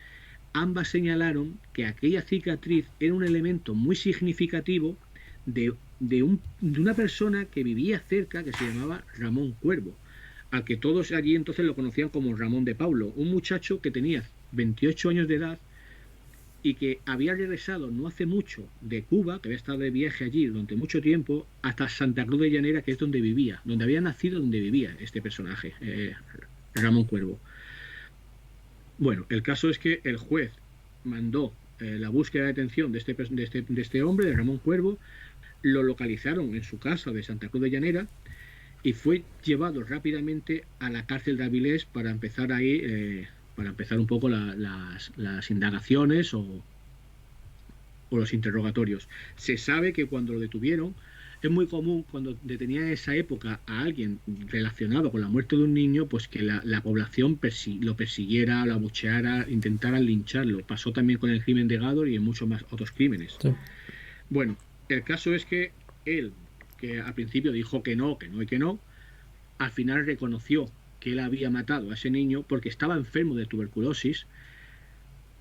ambas señalaron que aquella cicatriz era un elemento muy significativo de una persona que vivía cerca, que se llamaba Ramón Cuervo, al que todos allí entonces lo conocían como Ramón de Paulo, un muchacho que tenía 28 años de edad y que había regresado no hace mucho de Cuba, que había estado de viaje allí durante mucho tiempo, hasta Santa Cruz de Llanera, que es donde vivía, donde había nacido, donde vivía este personaje, Ramón Cuervo. Bueno, el caso es que el juez mandó la búsqueda de detención de este hombre, de Ramón Cuervo, lo localizaron en su casa de Santa Cruz de Llanera y fue llevado rápidamente a la cárcel de Avilés para empezar ahí, para empezar un poco las indagaciones o los interrogatorios. Se sabe que cuando lo detuvieron, es muy común cuando detenían en esa época a alguien relacionado con la muerte de un niño, pues que la población lo persiguiera, lo abucheara, intentara lincharlo. Pasó también con el crimen de Gádor y en muchos más otros crímenes. Sí. Bueno, el caso es que él, que al principio dijo que no, al final reconoció que él había matado a ese niño porque estaba enfermo de tuberculosis.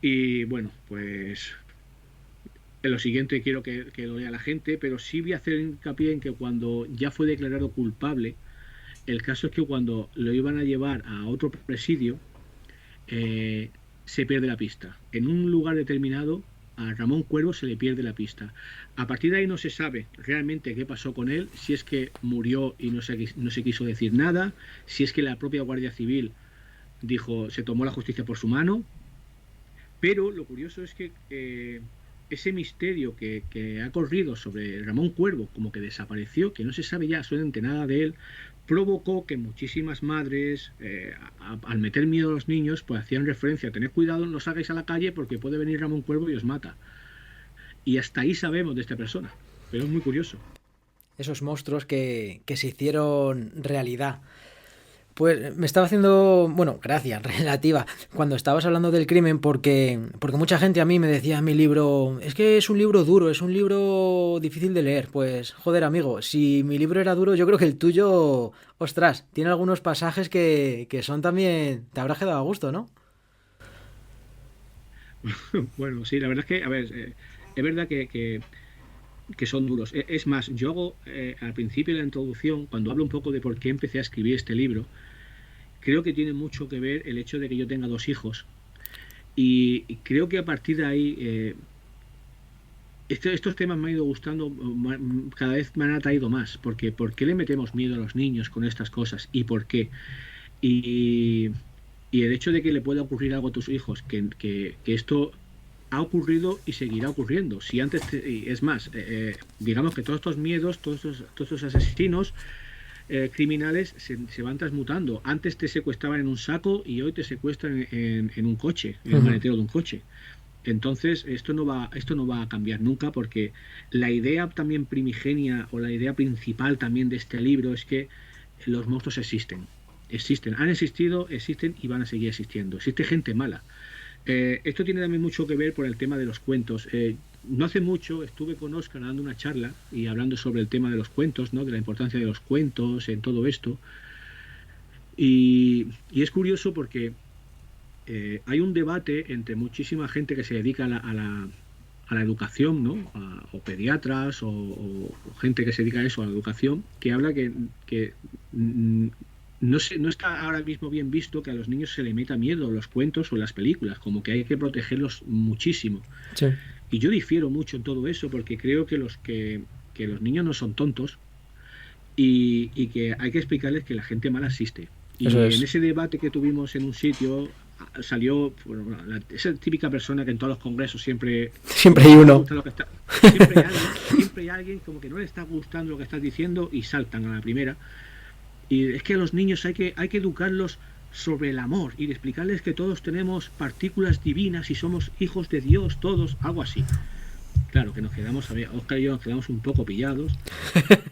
Y bueno, pues en lo siguiente quiero que lo lea la gente, pero sí voy a hacer hincapié en que cuando ya fue declarado culpable, el caso es que cuando lo iban a llevar a otro presidio, se pierde la pista. En un lugar determinado, a Ramón Cuervo se le pierde la pista. A partir de ahí no se sabe realmente qué pasó con él, si es que murió y no se quiso decir nada, si es que la propia Guardia Civil se tomó la justicia por su mano. Pero lo curioso es que ese misterio que ha corrido sobre Ramón Cuervo, como que desapareció, que no se sabe ya absolutamente nada de él, provocó que muchísimas madres, al meter miedo a los niños, pues hacían referencia a tener cuidado, no salgáis a la calle porque puede venir Ramón Cuervo y os mata. Y hasta ahí sabemos de esta persona, pero es muy curioso. Esos monstruos que se hicieron realidad. Pues me estaba haciendo, bueno, gracia relativa cuando estabas hablando del crimen porque mucha gente a mí me decía mi libro, es que es un libro duro, es un libro difícil de leer. Pues joder amigo, si mi libro era duro, yo creo que el tuyo, ostras, tiene algunos pasajes que son también, te habrá quedado a gusto, ¿no? Bueno, sí, la verdad es que, a ver, es verdad que son duros. Es más, yo hago al principio de la introducción, cuando hablo un poco de por qué empecé a escribir este libro, creo que tiene mucho que ver el hecho de que yo tenga dos hijos. Y creo que a partir de ahí, estos temas me han ido gustando, cada vez me han atraído más, porque ¿por qué le metemos miedo a los niños con estas cosas? ¿Y por qué? Y, y el hecho de que le pueda ocurrir algo a tus hijos, que esto ha ocurrido y seguirá ocurriendo. Si antes, y es más, digamos que todos estos miedos, todos estos asesinos criminales se van transmutando. Antes te secuestraban en un saco y hoy te secuestran en un coche, en el Ujú. maletero de un coche. Entonces, esto no va a cambiar nunca porque la idea también primigenia o la idea principal también de este libro es que los monstruos existen. Existen, han existido, existen y van a seguir existiendo. Existe gente mala. Esto tiene también mucho que ver por el tema de los cuentos. No hace mucho estuve con Oscar dando una charla y hablando sobre el tema de los cuentos, ¿no? De la importancia de los cuentos en todo esto. Y es curioso porque hay un debate entre muchísima gente que se dedica a la educación, ¿no? O pediatras o gente que se dedica a eso, a la educación, que habla que no está ahora mismo bien visto que a los niños se le meta miedo a los cuentos o las películas, como que hay que protegerlos muchísimo. Sí, Y yo difiero mucho en todo eso porque creo que los niños no son tontos y que hay que explicarles que la gente mala existe. eso Y en es. ese debate que tuvimos en un sitio salió bueno, esa típica persona que en todos los congresos siempre Siempre como hay que no le uno. gusta lo que está, siempre hay alguien como que no le está gustando lo que estás diciendo y saltan a la primera. Y es que a los niños hay que educarlos sobre el amor y de explicarles que todos tenemos partículas divinas y somos hijos de Dios, todos, algo así. Claro, que nos quedamos, Oscar y yo nos quedamos un poco pillados.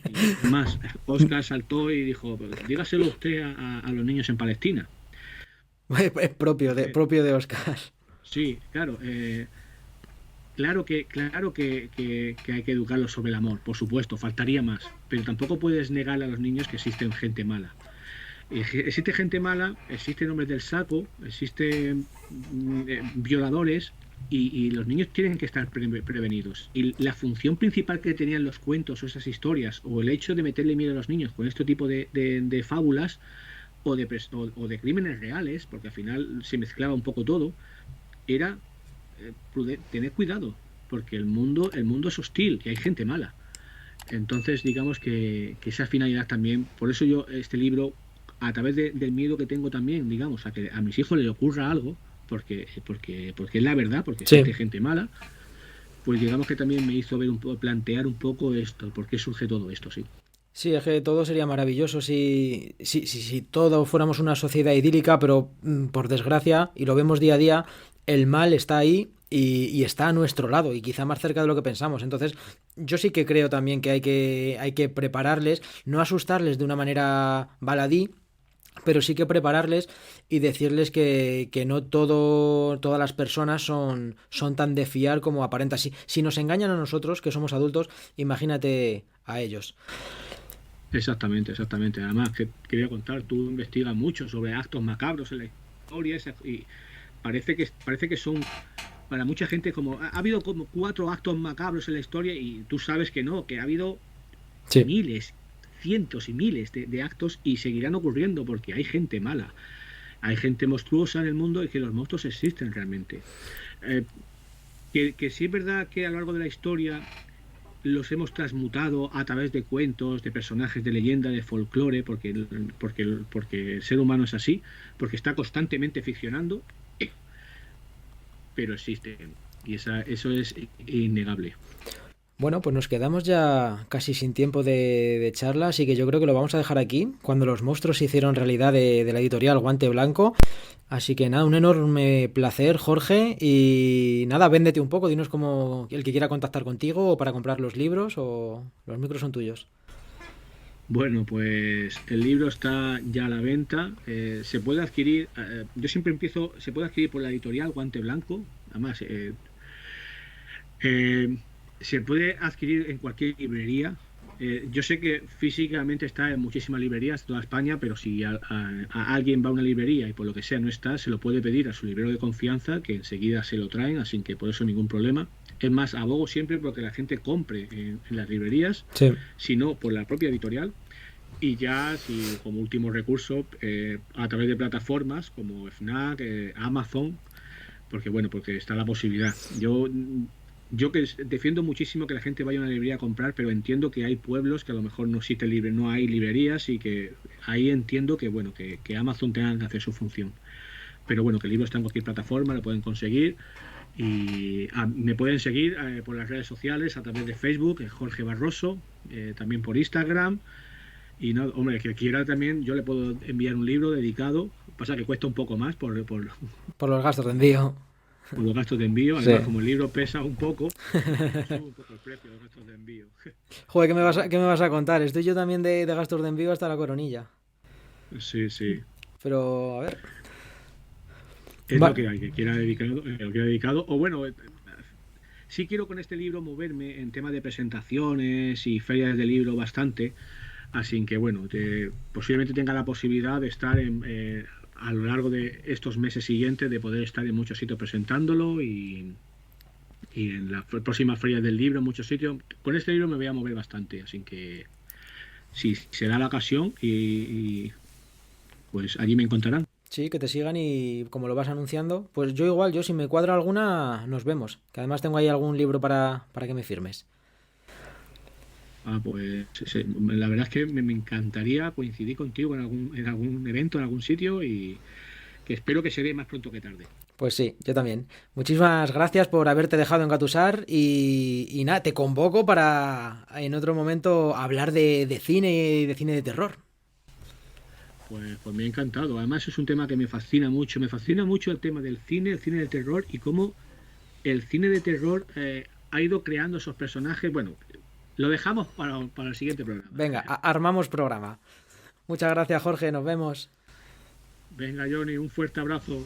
Y es más, Oscar saltó y dijo, "Pues dígaselo usted a los niños en Palestina". Es Entonces, propio de Oscar. sí, claro, que hay que educarlos sobre el amor, por supuesto, faltaría más, pero tampoco puedes negar a los niños que existe gente mala. Existe gente mala, existen hombres del saco, existen violadores y los niños tienen que estar prevenidos. Y la función principal que tenían los cuentos o esas historias, o el hecho de meterle miedo a los niños con este tipo de fábulas o de crímenes reales, porque al final se mezclaba un poco todo, era tener cuidado, porque el mundo es hostil y hay gente mala. Entonces, digamos que esa finalidad también, por eso yo este libro, a través del miedo que tengo también, digamos, a que a mis hijos les ocurra algo, porque es la verdad, porque Sí. existe gente mala, pues digamos que también me hizo ver plantear un poco esto, por qué surge todo esto, sí. Sí, es que todo sería maravilloso si todo fuéramos una sociedad idílica, pero por desgracia, y lo vemos día a día, el mal está ahí y está a nuestro lado y quizá más cerca de lo que pensamos. Entonces, yo sí que creo también que hay que prepararles, no asustarles de una manera baladí, pero sí que prepararles y decirles que no todas las personas son tan de fiar como aparentan. Si nos engañan a nosotros, que somos adultos, imagínate a ellos. Exactamente, exactamente. Además, que quería contar, tú investigas mucho sobre actos macabros en la historia y parece que son para mucha gente como ha habido como cuatro actos macabros en la historia y tú sabes que no, que ha habido Sí. miles, cientos y miles de actos y seguirán ocurriendo porque hay gente mala, hay gente monstruosa en el mundo y que los monstruos existen realmente. Eh, que sí es verdad que a lo largo de la historia los hemos transmutado a través de cuentos, de personajes de leyenda, de folclore, porque el ser humano es así, porque está constantemente ficcionando, pero existen. Y eso es innegable. Bueno, pues nos quedamos ya casi sin tiempo de charla, así que yo creo que lo vamos a dejar aquí, cuando los monstruos se hicieron realidad de la editorial Guante Blanco. Así que nada, un enorme placer, Jorge, y nada, véndete un poco, dinos como el que quiera contactar contigo o para comprar los libros o los micros son tuyos. Bueno, pues el libro está ya a la venta. Se puede adquirir, yo siempre empiezo, se puede adquirir por la editorial Guante Blanco. Además, eh, se puede adquirir en cualquier librería. Yo sé que físicamente está en muchísimas librerías de toda España, pero si a alguien va a una librería y por lo que sea no está, se lo puede pedir a su librero de confianza, que enseguida se lo traen, así que por eso ningún problema. Es más, abogo siempre porque la gente compre en las librerías, Sí. sino por la propia editorial. Y ya, si como último recurso, a través de plataformas como Fnac, Amazon, porque bueno, porque está la posibilidad. Yo que defiendo muchísimo que la gente vaya a una librería a comprar, pero entiendo que hay pueblos que a lo mejor no existe no hay librerías y que ahí entiendo que bueno, que Amazon tenga que hacer su función. Pero bueno, que el libro está en cualquier plataforma, lo pueden conseguir y me pueden seguir por las redes sociales a través de Facebook, Jorge Barroso, también por Instagram. Y no, hombre, que quiera también, yo le puedo enviar un libro dedicado. Pasa que cuesta un poco más Por los gastos de envío. por los gastos de envío. Sí. Además, como el libro pesa un poco, pues sube un poco el precio de los gastos de envío. Joder, qué me vas a contar? Estoy yo también de gastos de envío hasta la coronilla. Sí, sí. Pero, a ver. Es lo Va- que hay, que quiera dedicado, lo quiera dedicado. O bueno, sí quiero con este libro moverme en tema de presentaciones y ferias de libro bastante. Así que bueno, posiblemente tenga la posibilidad de estar a lo largo de estos meses siguientes, de poder estar en muchos sitios presentándolo y en las próximas ferias del libro en muchos sitios. Con este libro me voy a mover bastante, así que si se da la ocasión pues allí me encontrarán. Sí, que te sigan y como lo vas anunciando, pues yo igual, yo si me cuadra alguna, nos vemos. Que además tengo ahí algún libro para que me firmes. Pues la verdad es que me encantaría coincidir contigo en algún evento, en algún sitio y que espero que se dé más pronto que tarde. Pues sí, yo también. Muchísimas gracias por haberte dejado engatusar y nada, te convoco para en otro momento hablar de cine y de cine de terror. Pues me ha encantado. Además es un tema que me fascina mucho. Me fascina mucho el tema del cine, el cine de terror y cómo el cine de terror ha ido creando esos personajes. Bueno, lo dejamos para el siguiente programa. Venga, armamos programa. Muchas gracias, Jorge, nos vemos. Venga, Johnny, un fuerte abrazo.